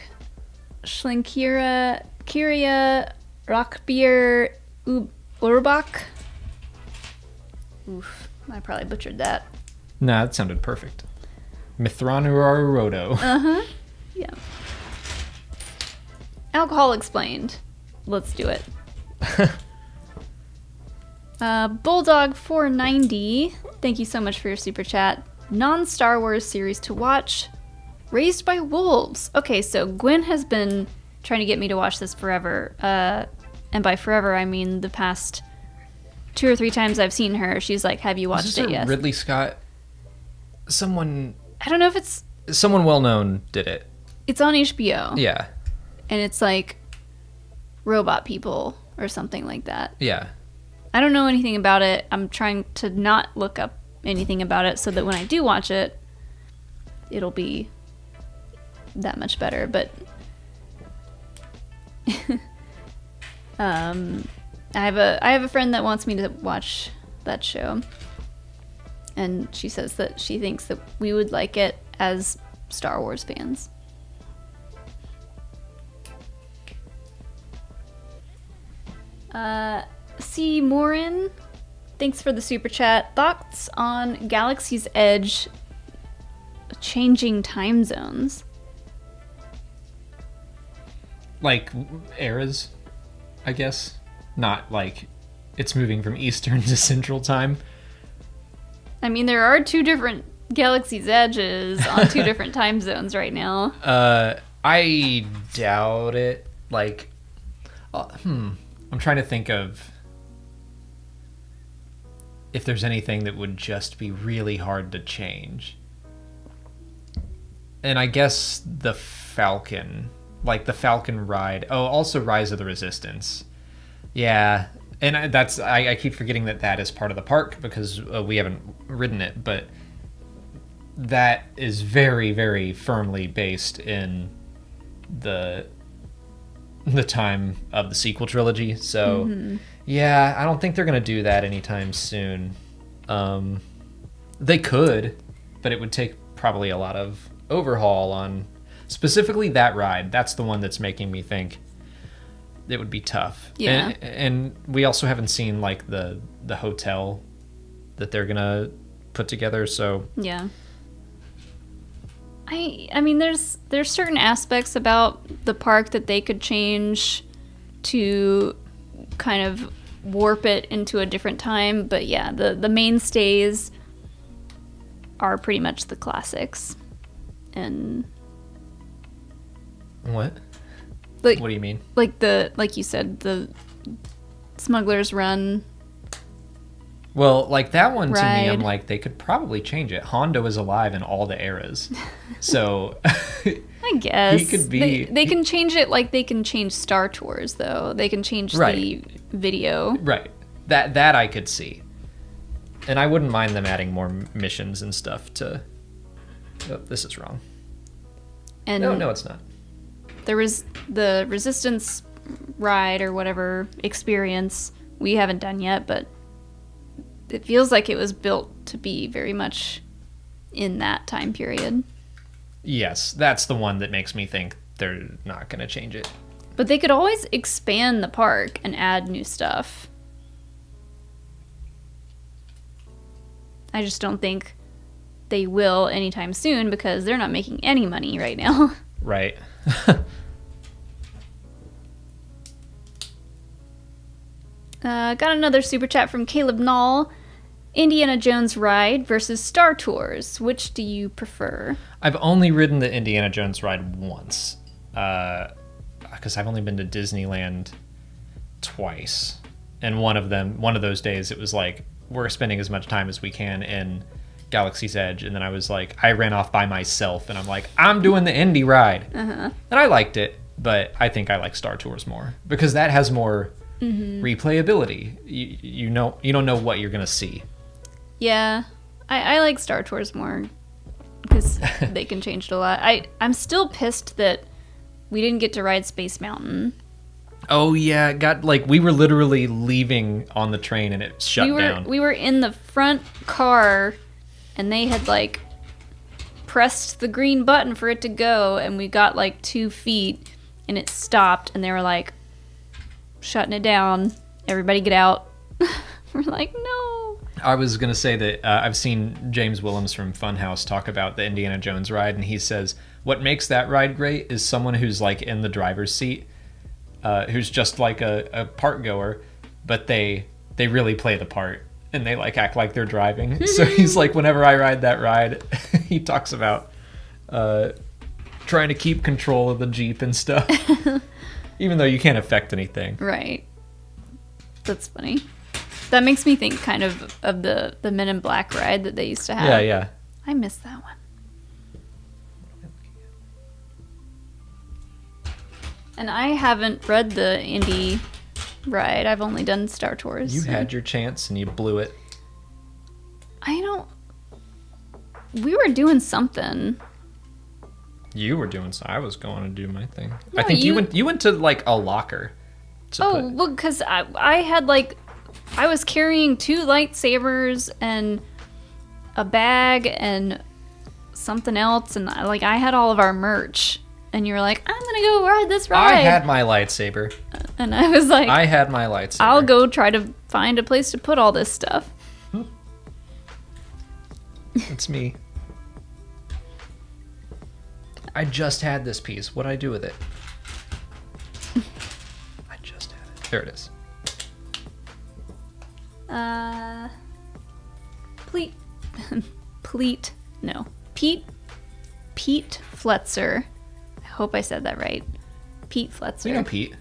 Schlinkira Kyria Rockbier Urbach. Oof, I probably butchered that. Nah, that sounded perfect. Mithranuarodo. Uh-huh. Yeah. Alcohol explained. Let's do it. Bulldog 490. Thank you so much for your super chat. Non-Star Wars series to watch. Raised by Wolves. Okay, so Gwen has been trying to get me to watch this forever. And by forever, I mean the past 2 or 3 times I've seen her. She's like, have you watched it yet? Ridley Scott? Someone... I don't know if it's... Someone well-known did it. It's on HBO. Yeah. And it's like robot people or something like that. Yeah. I don't know anything about it. I'm trying to not look up anything about it so that when I do watch it, it'll be that much better. But I have a friend that wants me to watch that show, and she says that she thinks that we would like it as Star Wars fans. C. Morin, thanks for the super chat. Thoughts on Galaxy's Edge changing time zones? Like eras, I guess. Not like it's moving from Eastern to Central time. I mean, there are 2 different Galaxy's Edge is on 2 different time zones right now. I doubt it. Like, I'm trying to think of if there's anything that would just be really hard to change. And I guess the Falcon, like the Falcon ride. Oh, also Rise of the Resistance. Yeah, and I keep forgetting that is part of the park because we haven't ridden it, but that is very, very firmly based in the time of the sequel trilogy. So yeah, I don't think they're gonna do that anytime soon. They could, but it would take probably a lot of overhaul on specifically that ride. That's the one that's making me think it would be tough. Yeah. And we also haven't seen like the hotel that they're gonna put together, so Yeah. I mean there's certain aspects about the park that they could change to kind of warp it into a different time, but yeah, the mainstays are pretty much the classics. And what? Like, what do you mean? Like you said, the Smuggler's Run. Well, like that one to me, I'm Ride. like, they could probably change it. Hondo is alive in all the eras. So I guess he could be. They can change it like they can change Star Tours, though. They can change Right. the video. Right. That I could see. And I wouldn't mind them adding more missions and stuff to. Oh, this is wrong. And No, it's not. there was the Resistance ride or whatever experience we haven't done yet, but it feels like it was built to be very much in that time period. Yes, that's the one that makes me think they're not going to change it. But they could always expand the park and add new stuff. I just don't think they will anytime soon because they're not making any money right now. Right. Got another super chat from Caleb Knoll. Indiana Jones ride versus Star Tours. Which do you prefer? I've only ridden the Indiana Jones ride once. Because I've only been to Disneyland twice. And one of those days, it was like, we're spending as much time as we can in Galaxy's Edge. And then I was like, I ran off by myself. And I'm like, I'm doing the Indy ride. Uh-huh. And I liked it. But I think I like Star Tours more. Because that has more replayability. You don't know what you're going to see. Yeah, I like Star Tours more because they can change it a lot. I'm still pissed that we didn't get to ride Space Mountain. Oh yeah, we were literally leaving on the train and it shut down. We were in the front car and they had like pressed the green button for it to go and we got like 2 feet and it stopped and they were like shutting it down. Everybody get out. We're like, no. I was going to say that I've seen James Willems from Funhouse talk about the Indiana Jones ride, and he says what makes that ride great is someone who's like in the driver's seat, who's just like a park goer, but they really play the part and they like act like they're driving. So he's like, whenever I ride that ride, he talks about trying to keep control of the Jeep and stuff, even though you can't affect anything. Right. That's funny. That makes me think kind of the Men in Black ride that they used to have. Yeah. I miss that one. And I haven't read the Indy ride. I've only done Star Tours. You had your chance and you blew it. We were doing something. You were doing so. I was going to do my thing. No, I think you went to like a locker. Well, because I had like... I was carrying 2 lightsabers and a bag and something else, and I had all of our merch. And you were like, "I'm gonna go ride this ride." I had my lightsaber. And I was like, I had my lightsaber. I'll go try to find a place to put all this stuff. It's me. I just had this piece. What'd I do with it? I just had it. There it is. Pleat No. Pete Fletzer. I hope I said that right. Pete Fletzer. You know Pete.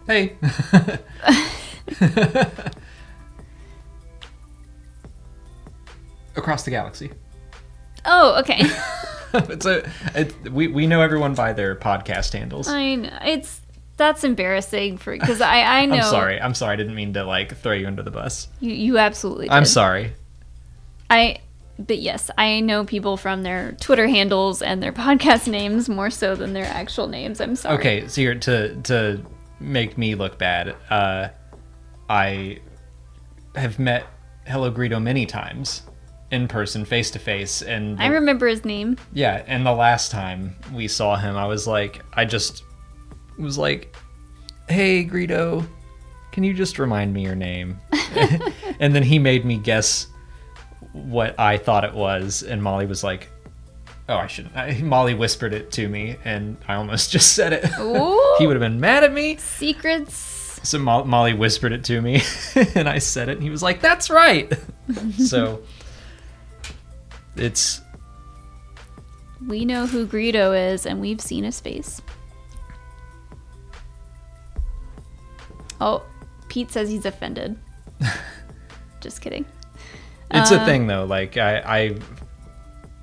Hey. Across the galaxy. Oh, okay. We know everyone by their podcast handles. I know. That's embarrassing because I know. I'm sorry. I didn't mean to like throw you under the bus. You absolutely did. I'm sorry. But yes, I know people from their Twitter handles and their podcast names more so than their actual names. I'm sorry. Okay, so you're to make me look bad. I have met Hello Greedo many times in person, face to face, and I remember his name. Yeah, and the last time we saw him, I was like, "Hey, Greedo, can you just remind me your name?" And then he made me guess what I thought it was, and Molly was like, "Oh, I shouldn't." Molly whispered it to me, and I almost just said it. He would have been mad at me. Secrets. So Molly whispered it to me, and I said it, and he was like, "That's right." So it's... We know who Greedo is, and we've seen his face. Oh, Pete says he's offended. Just kidding. It's a thing, though. Like,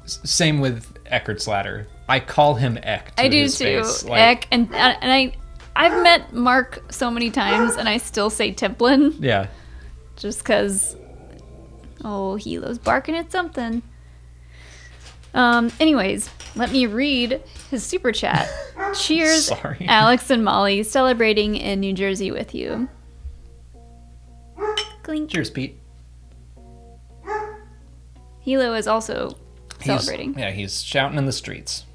same with Eckert Slatter. I call him Eck to I do his too. face. Like, Eck, and I've met Mark so many times, and I still say Templin. Yeah. Just because, he loves barking at something. Anyways, let me read his super chat. Cheers, Sorry. Alex and Molly, celebrating in New Jersey with you. Clink. Cheers, Pete. Hilo is also celebrating. He's shouting in the streets.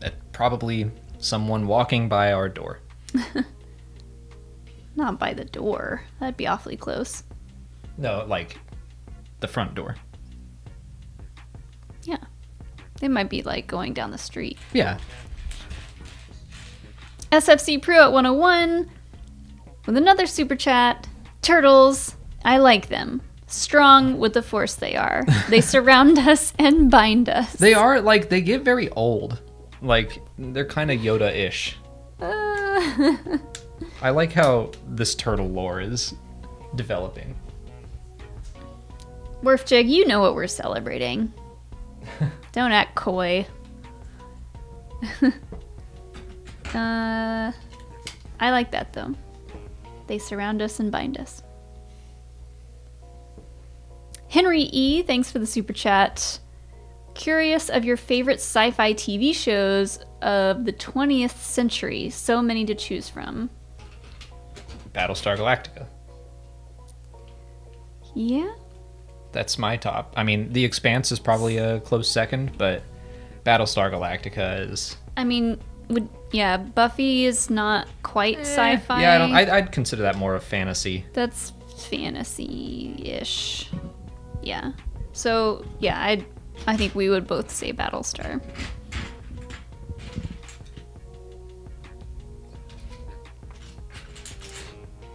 At probably someone walking by our door. Not by the door. That'd be awfully close. No, like the front door. Yeah. It might be like going down the street. Yeah. SFC Pro at 101 with another super chat. Turtles, I like them. Strong with the force they are. They surround us and bind us. They are, like, they get very old. Like, they're kind of Yoda-ish. I like how this turtle lore is developing. Werfjig, you know what we're celebrating. Don't act coy. I like that, though. They surround us and bind us. Henry E., thanks for the super chat. Curious of your favorite sci-fi TV shows of the 20th century. So many to choose from. Battlestar Galactica. Yeah? That's my top. I mean, The Expanse is probably a close second, but Battlestar Galactica is... I mean, Buffy is not quite sci-fi. Yeah, I'd consider that more of fantasy. That's fantasy-ish. Yeah. So, yeah, I think we would both say Battlestar.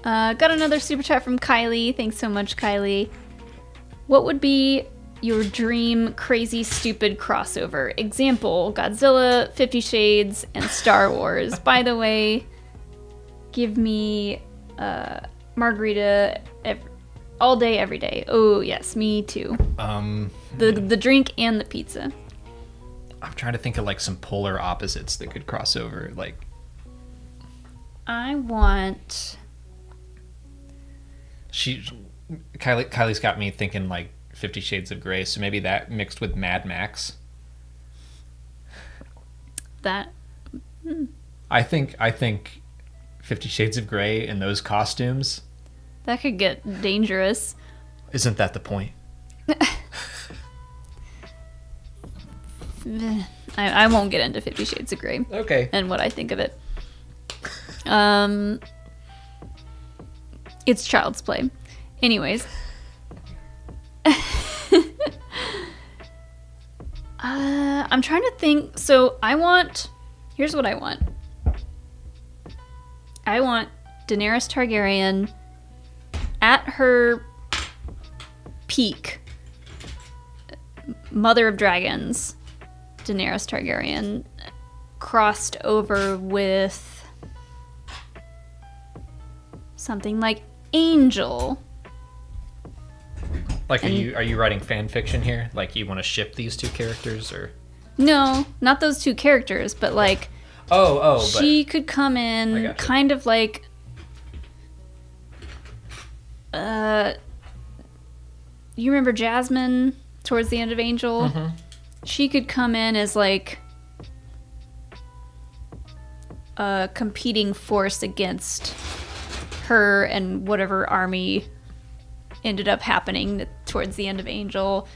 Got another super chat from Kylie. Thanks so much, Kylie. What would be your dream crazy stupid crossover? Example, Godzilla, 50 Shades, and Star Wars. By the way, give me margarita all day, every day. Oh, yes, me too. The drink and the pizza. I'm trying to think of like some polar opposites that could cross over. Like, I want... Kylie's got me thinking like 50 Shades of Grey, so maybe that mixed with Mad Max. That... I think 50 Shades of Grey in those costumes... That could get dangerous. Isn't that the point? I won't get into 50 Shades of Grey. Okay. And what I think of it. It's child's play. Anyways. I'm trying to think. So here's what I want. I want Daenerys Targaryen at her peak. Mother of Dragons, Daenerys Targaryen, crossed over with something like Angel. Like, are you writing fan fiction here? Like, you want to ship these two characters, or? No, not those two characters, but like, she could come in kind of like, you remember Jasmine towards the end of Angel? Mm-hmm. She could come in as like a competing force against her and whatever army ended up happening towards the end of Angel.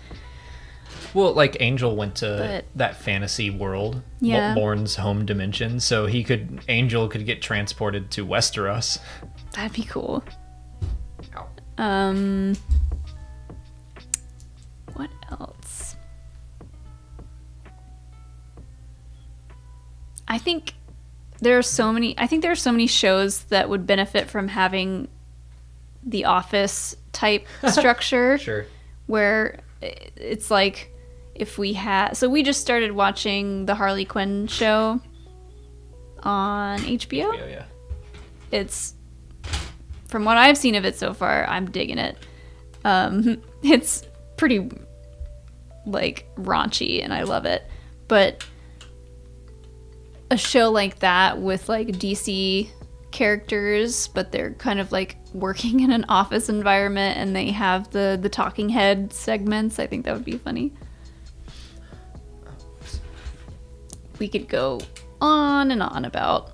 Well, like, Angel went to that fantasy world, Lorne's home dimension, so Angel could get transported to Westeros. That'd be cool. Ow. What else? I think there are so many shows that would benefit from having the Office type structure. Sure. Where it's like, if we had... So we just started watching the Harley Quinn show on HBO. HBO, yeah. It's... From what I've seen of it so far, I'm digging it. It's pretty, like, raunchy, and I love it. But a show like that with, like, DC characters, but they're kind of, like, working in an office environment, and they have the talking head segments, I think that would be funny. We could go on and on about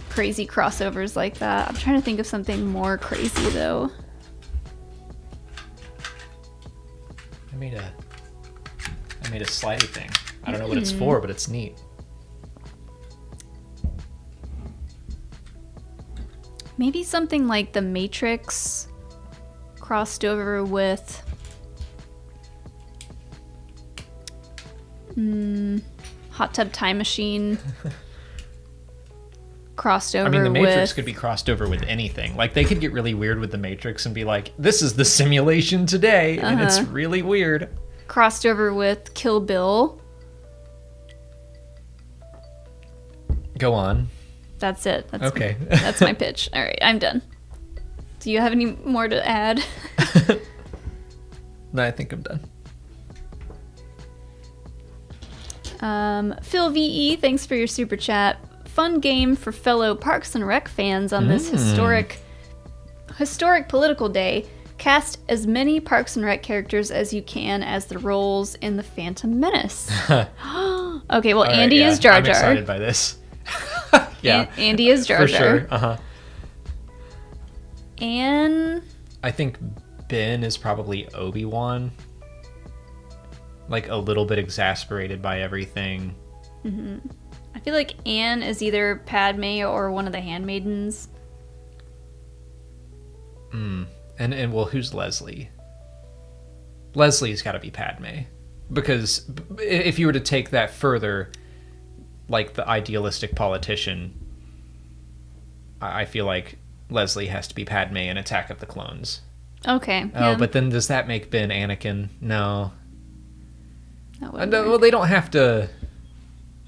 crazy crossovers like that. I'm trying to think of something more crazy, though. I made a slidey thing. I don't know what it's for, but it's neat. Maybe something like The Matrix crossed over with Hot Tub Time Machine. Crossed over with... I mean, The Matrix could be crossed over with anything. Like, they could get really weird with The Matrix and be like, this is the simulation today, and it's really weird. Crossed over with Kill Bill. Go on. That's it. Okay. That's my pitch. All right, I'm done. Do you have any more to add? No, I think I'm done. Phil VE, thanks for your super chat. Fun game for fellow Parks and Rec fans on this historic political day. Cast as many Parks and Rec characters as you can as the roles in The Phantom Menace. Okay, well, Andy is Jar Jar. I'm excited by this. Yeah. Andy is Jar Jar. For sure. Uh-huh. And I think Ben is probably Obi-Wan. Like, a little bit exasperated by everything. Mm-hmm. I feel like Anne is either Padme or one of the handmaidens. And well, who's Leslie? Leslie's got to be Padme. Because if you were to take that further, like the idealistic politician, I feel like Leslie has to be Padme in Attack of the Clones. Okay. Oh, but then does that make Ben Anakin? No. No, well, they don't have to...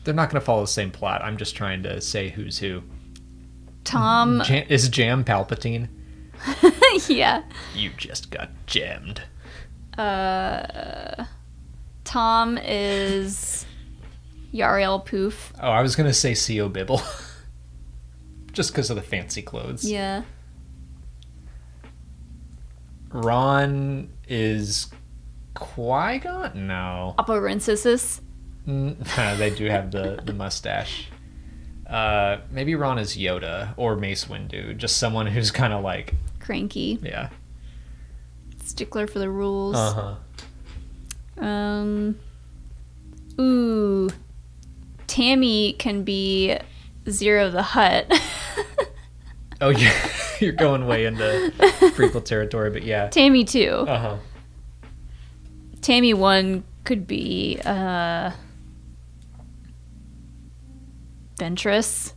They're not going to follow the same plot. I'm just trying to say who's who. Tom... Is Jam Palpatine? Yeah. You just got jammed. Tom is Yarael Poof. Oh, I was going to say C.O. Bibble. Just because of the fancy clothes. Yeah. Ron is Qui-Gon? No. Aporensis. They do have the mustache. Maybe Ron is Yoda or Mace Windu. Just someone who's kind of like... Cranky. Yeah. Stickler for the rules. Uh-huh. Ooh. Tammy can be Zero the Hutt. Oh, yeah. You're going way into prequel territory, but yeah. Tammy 2. Uh-huh. Tammy 1 could be Ventress.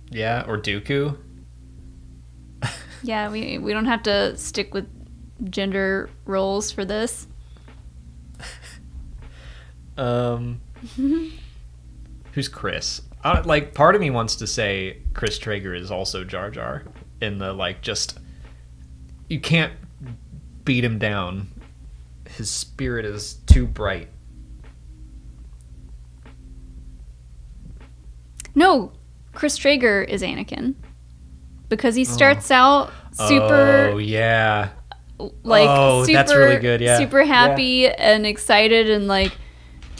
Yeah, or Dooku. Yeah, we don't have to stick with gender roles for this? Who's Chris? Like, part of me wants to say Chris Traeger is also Jar Jar in the, like, just, you can't beat him down. His spirit is too bright. No, Chris Traeger is Anakin. Because he starts out super... Oh, yeah. Like, super, that's really good, yeah. super happy and excited and like,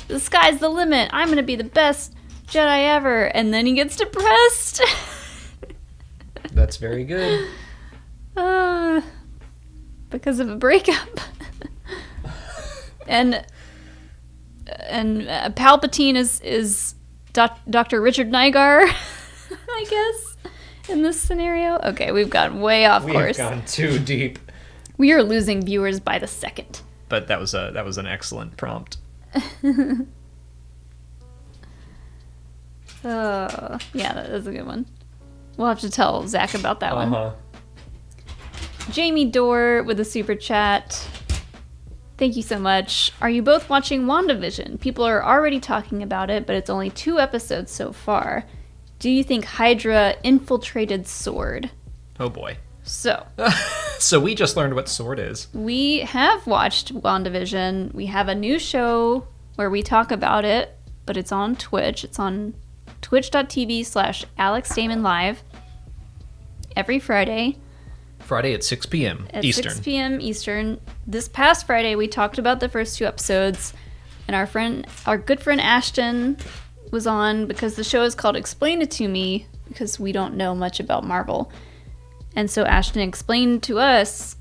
the sky's the limit. I'm going to be the best Jedi ever. And then he gets depressed. That's very good. Because of a breakup. and Palpatine is Dr. Richard Nygar, I guess, in this scenario. Okay, we've gone way off course. We've gone too deep. We are losing viewers by the second. But that was an excellent prompt. Yeah, that's a good one. We'll have to tell Zach about that one. Jamie Dorr with a super chat. Thank you so much. Are you both watching WandaVision? People are already talking about it, but it's only 2 episodes so far. Do you think Hydra infiltrated Sword? Oh boy. So. So we just learned what Sword is. We have watched WandaVision. We have a new show where we talk about it, but it's on Twitch. It's on twitch.tv/AlexDamonLive every Friday. Friday at 6 p.m. Eastern. 6 p.m. Eastern. This past Friday, we talked about the first 2 episodes, and our good friend Ashton was on because the show is called Explain It To Me, because we don't know much about Marvel. And so Ashton explained to us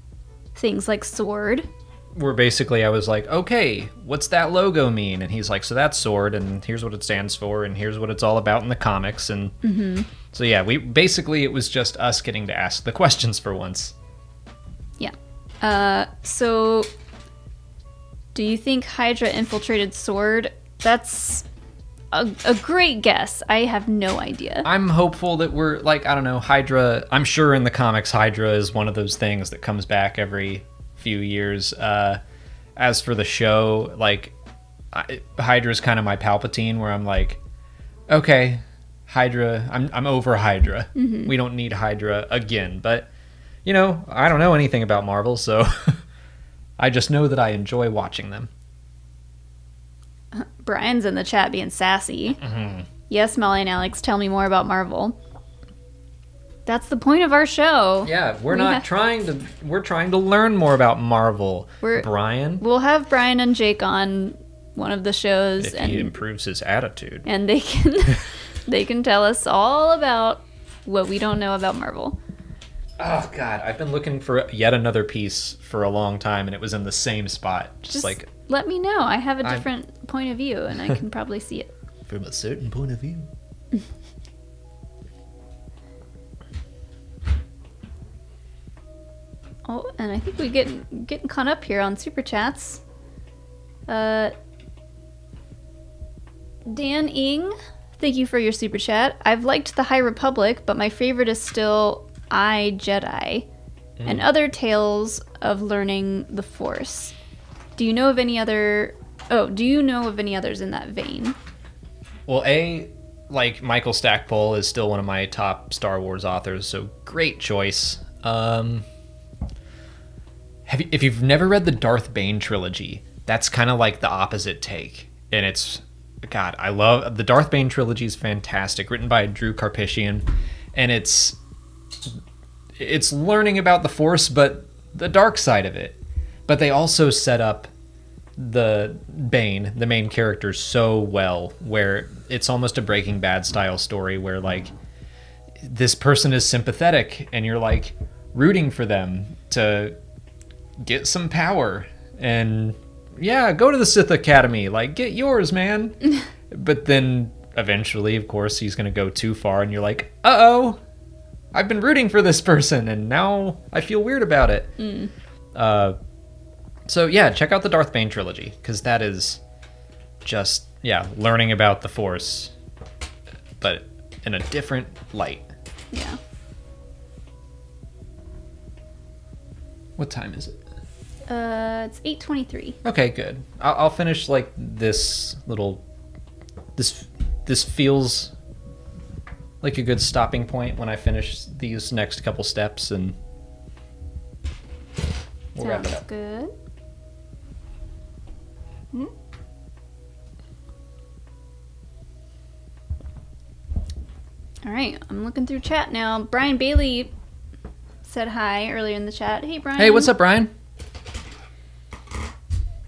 things like Sword. Where basically I was like, okay, what's that logo mean? And he's like, so that's Sword, and here's what it stands for, and here's what it's all about in the comics. And so yeah, it was just us getting to ask the questions for once. Yeah. So do you think Hydra infiltrated Sword? That's a great guess. I have no idea. I'm hopeful that we're, like, I don't know, Hydra, I'm sure in the comics Hydra is one of those things that comes back every few years. As for the show, like, Hydra's kind of my Palpatine, where I'm like, okay, Hydra, I'm over Hydra. We don't need Hydra again. But, you know, I don't know anything about Marvel, so I just know that I enjoy watching them. Brian's in the chat being sassy. Yes, Molly and Alex, tell me more about Marvel. That's the point of our show. Yeah, we're trying to learn more about Marvel. Brian. We'll have Brian and Jake on one of the shows, if he improves his attitude. And they can tell us all about what we don't know about Marvel. Oh God, I've been looking for yet another piece for a long time, and it was in the same spot. Just like, let me know. I have a different point of view, and I can probably see it from a certain point of view. Oh, and I think we getting caught up here on super chats. Dan Ing, thank you for your super chat. I've liked the High Republic, but my favorite is still I, Jedi, and other tales of learning the Force. Do you know of any others in that vein? Well, like Michael Stackpole is still one of my top Star Wars authors, so great choice. If you've never read the Darth Bane trilogy, that's kind of like the opposite take. And it's, God, I love, the Darth Bane trilogy is fantastic, written by Drew Karpyshyn. And it's learning about the Force, but the dark side of it. But they also set up the Bane, the main character, so well, where it's almost a Breaking Bad style story where, like, this person is sympathetic and you're, like, rooting for them to get some power and go to the Sith Academy, like, get yours, man. But then eventually, of course, he's gonna go too far and you're like, uh-oh, I've been rooting for this person and now I feel weird about it. So yeah, check out the Darth Bane trilogy, because that is just learning about the Force, but in a different light. Yeah. What time is it? It's 8:23. Okay, good. I'll finish like this little. This feels like a good stopping point when I finish these next couple steps, and we'll wrap it Sounds up. good. Hmm? All right, I'm looking through chat now. Brian Bailey said hi earlier in the chat. Hey, Brian. Hey, what's up, Brian?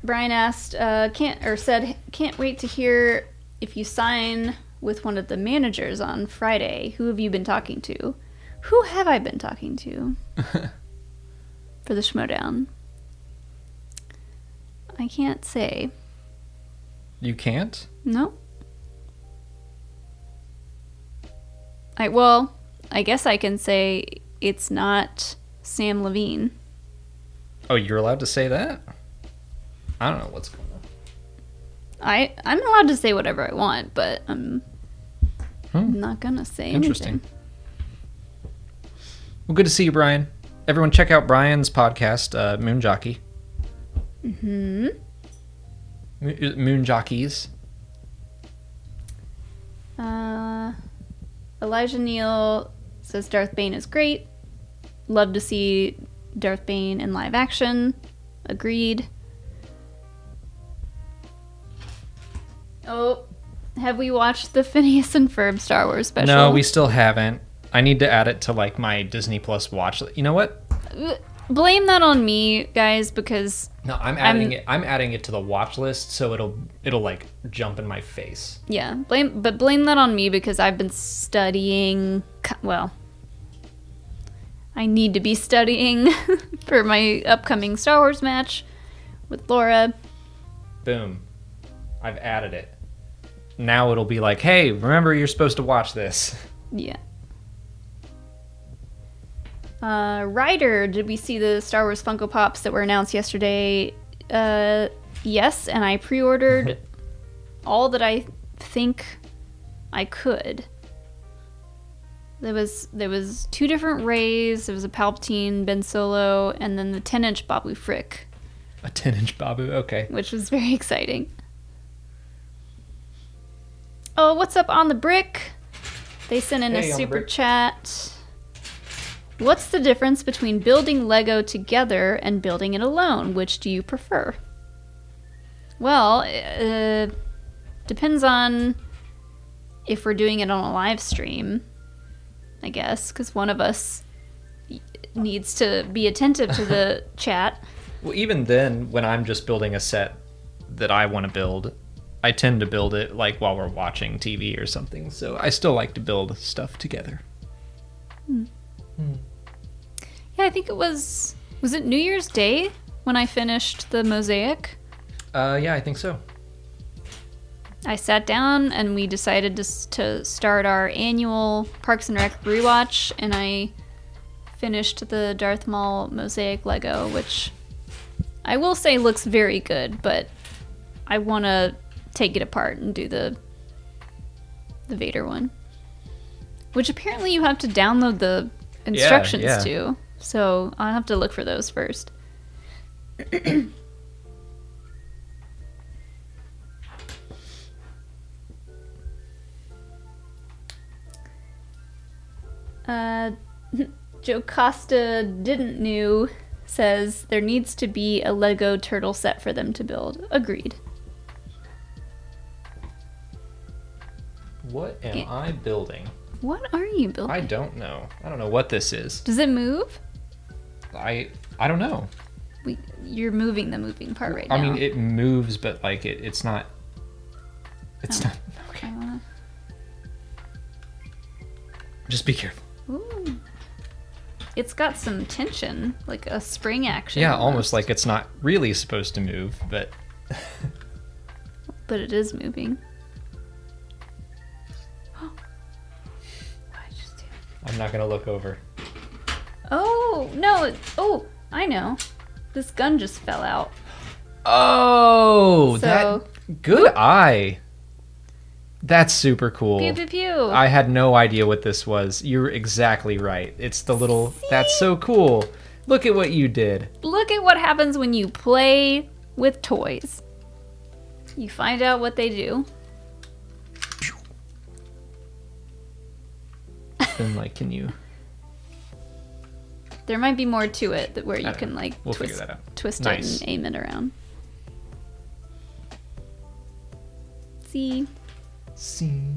Brian asked, can't wait to hear if you sign with one of the managers on Friday. Who have you been talking to? Who have I been talking to for the Schmodown? I can't say. You can't? No. I guess I can say it's not Sam Levine. Oh, you're allowed to say that? I don't know what's going on. I'm allowed to say whatever I want, but I'm not gonna say Interesting. anything. Well, good to see you, Brian. Everyone, check out Brian's podcast, Moon Jockey. Mm-hmm. Moon Jockeys. Elijah Neal says Darth Bane is great. Love to see Darth Bane in live action. Agreed. Oh, have we watched the Phineas and Ferb Star Wars special? No, we still haven't. I need to add it to like my Disney Plus watch. You know what? Blame that on me, guys, because No, I'm adding it. I'm adding it to the watch list, so it'll like jump in my face. yeah, blame that on me because I've been studying. Well, I need to be studying for my upcoming Star Wars match with Laura. Boom. I've added it. Now it'll be like, hey, remember you're supposed to watch this. Yeah. Ryder, did we see the Star Wars Funko Pops that were announced yesterday? Yes, and I pre-ordered all that I think I could. There was 2 different Rays. There was a Palpatine, Ben Solo, and then the 10-inch Babu Frick. A 10-inch Babu, okay. Which was very exciting. Oh, what's up on the brick? They sent in a super chat. What's the difference between building Lego together and building it alone? Which do you prefer? Well, depends on if we're doing it on a live stream, I guess, because one of us needs to be attentive to the chat. Well, even then, when I'm just building a set that I want to build, I tend to build it like while we're watching TV or something. So I still like to build stuff together. Yeah, I think it was it New Year's Day when I finished the mosaic? Yeah, I think so. I sat down and we decided to start our annual Parks and Rec rewatch, and I finished the Darth Maul mosaic Lego, which I will say looks very good, but I want to take it apart and do the Vader one, which apparently you have to download the instructions to. So I'll have to look for those first. Joe Costa didn't know says there needs to be a Lego turtle set for them to build. Agreed. What am I building? What are you building? I don't know. I don't know what this is. Does it move? I don't know. You're moving the moving part right now. I mean, it moves, but like it's not. It's not. Okay. Just be careful. Ooh. It's got some tension, like a spring action. Yeah, almost like it's not really supposed to move, but. But it is moving. I'm not gonna look over. Oh no! Oh, I know. This gun just fell out. Oh, So- that good eye. That's super cool. Pew pew pew. I had no idea what this was. You're exactly right. It's the little. That's so cool. Look at what you did. Look at what happens when you play with toys. You find out what they do. Then, like, can you... There might be more to it where you can, like, we'll figure that out. Twist Nice. it and aim it around. See? See.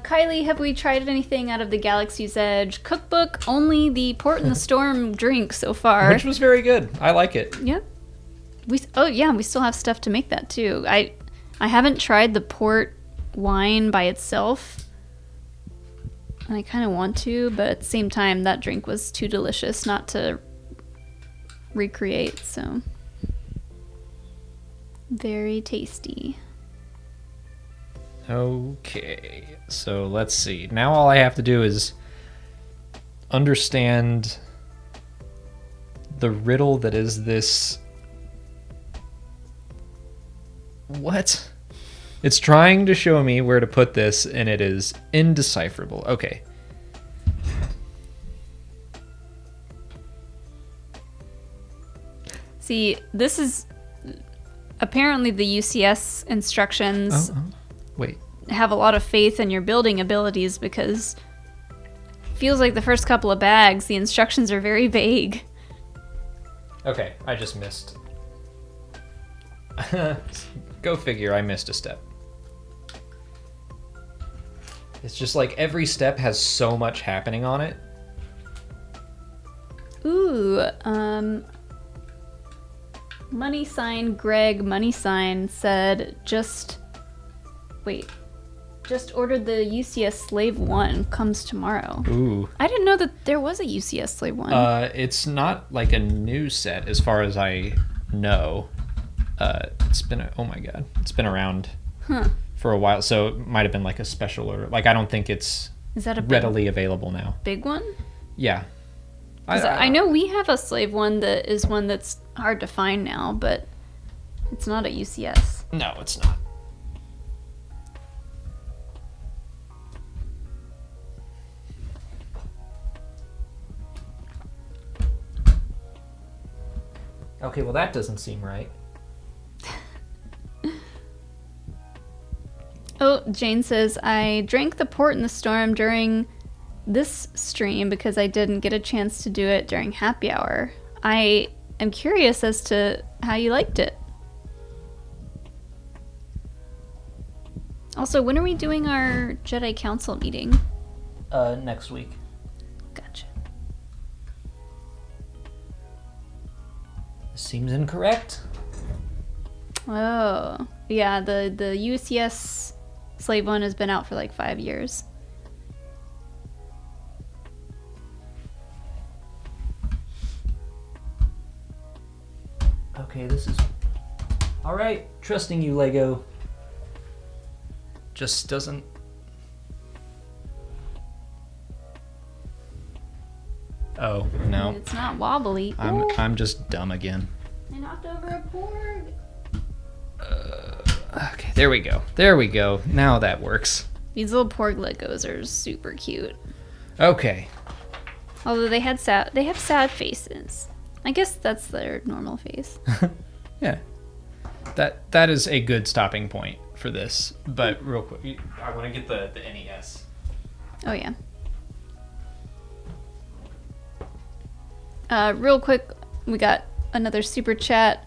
Kylie, have we tried anything out of the Galaxy's Edge cookbook? Only the Port in the Storm drink so far. Which was very good. I like it. Yeah. We still have stuff to make that too. I haven't tried the port wine by itself. I kind of want to, but at the same time, that drink was too delicious not to recreate. So very tasty. Okay, so let's see. Now all I have to do is understand the riddle that is this. What? It's trying to show me where to put this, and it is indecipherable. Okay. See, this is apparently the UCS instructions. Wait. Have a lot of faith in your building abilities because it feels like the first couple of bags, the instructions are very vague. Okay, I just missed. Go figure, I missed a step. It's just like every step has so much happening on it. Ooh, money sign Greg money sign said just ordered the UCS Slave 1 comes tomorrow. Ooh. I didn't know that there was a UCS Slave 1. It's not like a new set as far as I know. It's been it's been around for a while, so it might have been like a special order. Like I don't think it's Is that a readily available now. big one? Yeah. I know we have a Slave 1 that is one that's hard to find now, but it's not a UCS. No, it's not. Okay, well that doesn't seem right. Oh, Jane says, I drank the Port in the Storm during this stream because I didn't get a chance to do it during happy hour. I am curious as to how you liked it. Also, when are we doing our Jedi Council meeting? Next week. Gotcha. Seems incorrect. Oh, yeah, the UCS Slave 1 has been out for like 5 years. Okay, this is... Alright, trusting you, LEGO. Just doesn't... Oh, no. It's not wobbly. Ooh, I'm just dumb again. I knocked over a porg. Okay, there we go. There we go. Now that works. These little porg Legos are super cute. Okay. Although they have sad faces. I guess that's their normal face. Yeah. That is a good stopping point for this. But real quick, I want to get the NES. Oh yeah. Real quick, we got another super chat.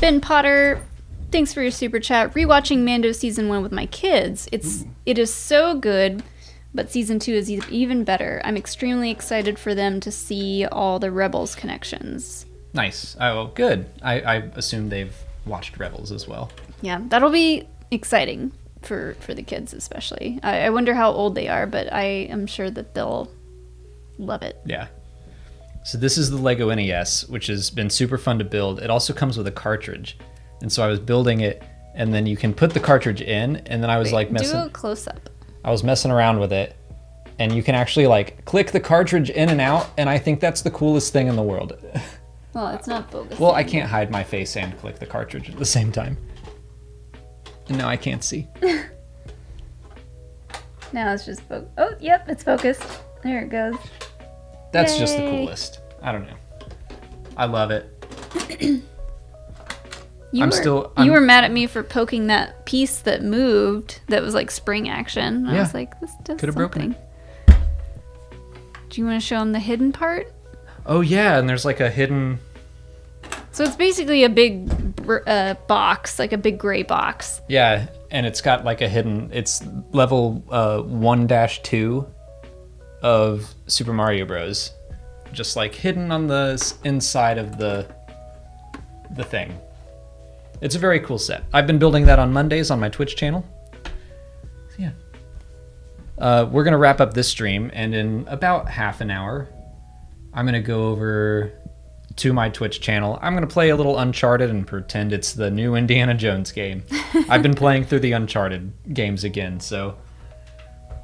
Ben Potter, thanks for your super chat. Rewatching Mando season 1 with my kids. It is so good, but season 2 is even better. I'm extremely excited for them to see all the Rebels connections. Nice. Oh, well, good. I assume they've watched Rebels as well. Yeah, that'll be exciting for the kids especially. I wonder how old they are, but I am sure that they'll love it. Yeah. So this is the LEGO NES, which has been super fun to build. It also comes with a cartridge. And so I was building it, and then you can put the cartridge in, and then I was like messing... Do a close-up. I was messing around with it, and you can actually like click the cartridge in and out, and I think that's the coolest thing in the world. Well, it's not focusing. Well, I can't hide my face and click the cartridge at the same time. No, I can't see. Now it's just oh, yep, it's focused. There it goes. That's just the Yay. coolest. I don't know. I love it. You were mad at me for poking that piece that moved that was like spring action. I Yeah. was like, this does Could have broken something. Do you want to show them the hidden part? Oh yeah, and there's like a hidden. So it's basically a big box, like a big gray box. Yeah, and it's got like a hidden. It's level 1-2 of Super Mario Bros. Just like hidden on the inside of the thing. It's a very cool set. I've been building that on Mondays on my Twitch channel. So yeah. We're gonna wrap up this stream, and in about half an hour, I'm gonna go over to my Twitch channel. I'm gonna play a little Uncharted and pretend it's the new Indiana Jones game. I've been playing through the Uncharted games again, so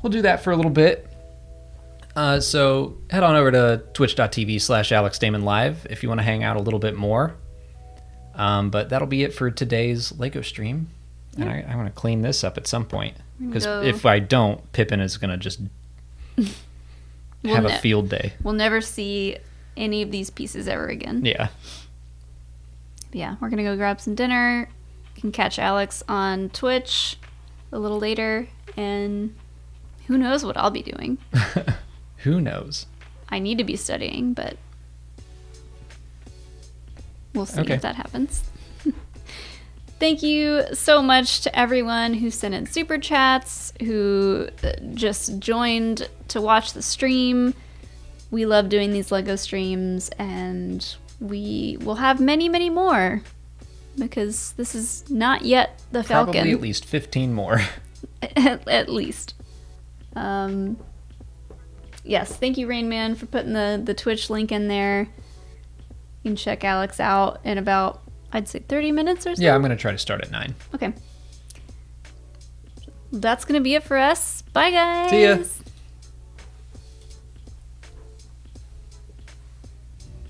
we'll do that for a little bit. So head on over to twitch.tv/AlexDamonLive if you want to hang out a little bit more. But that'll be it for today's LEGO stream. And I want to clean this up at some point. Because if I don't, Pippin is going to just have a field day. We'll never see any of these pieces ever again. Yeah. Yeah, we're going to go grab some dinner. You can catch Alex on Twitch a little later. And who knows what I'll be doing. Who knows? I need to be studying, but we'll see if that happens. Thank you so much to everyone who sent in super chats, who just joined to watch the stream. We love doing these LEGO streams, and we will have many, many more, because this is not yet the Falcon. Probably at least 15 more. at least. Yes, thank you, Rain Man, for putting the Twitch link in there. You can check Alex out in about, I'd say, 30 minutes or so. Yeah, I'm going to try to start at 9. Okay. That's going to be it for us. Bye, guys. See ya.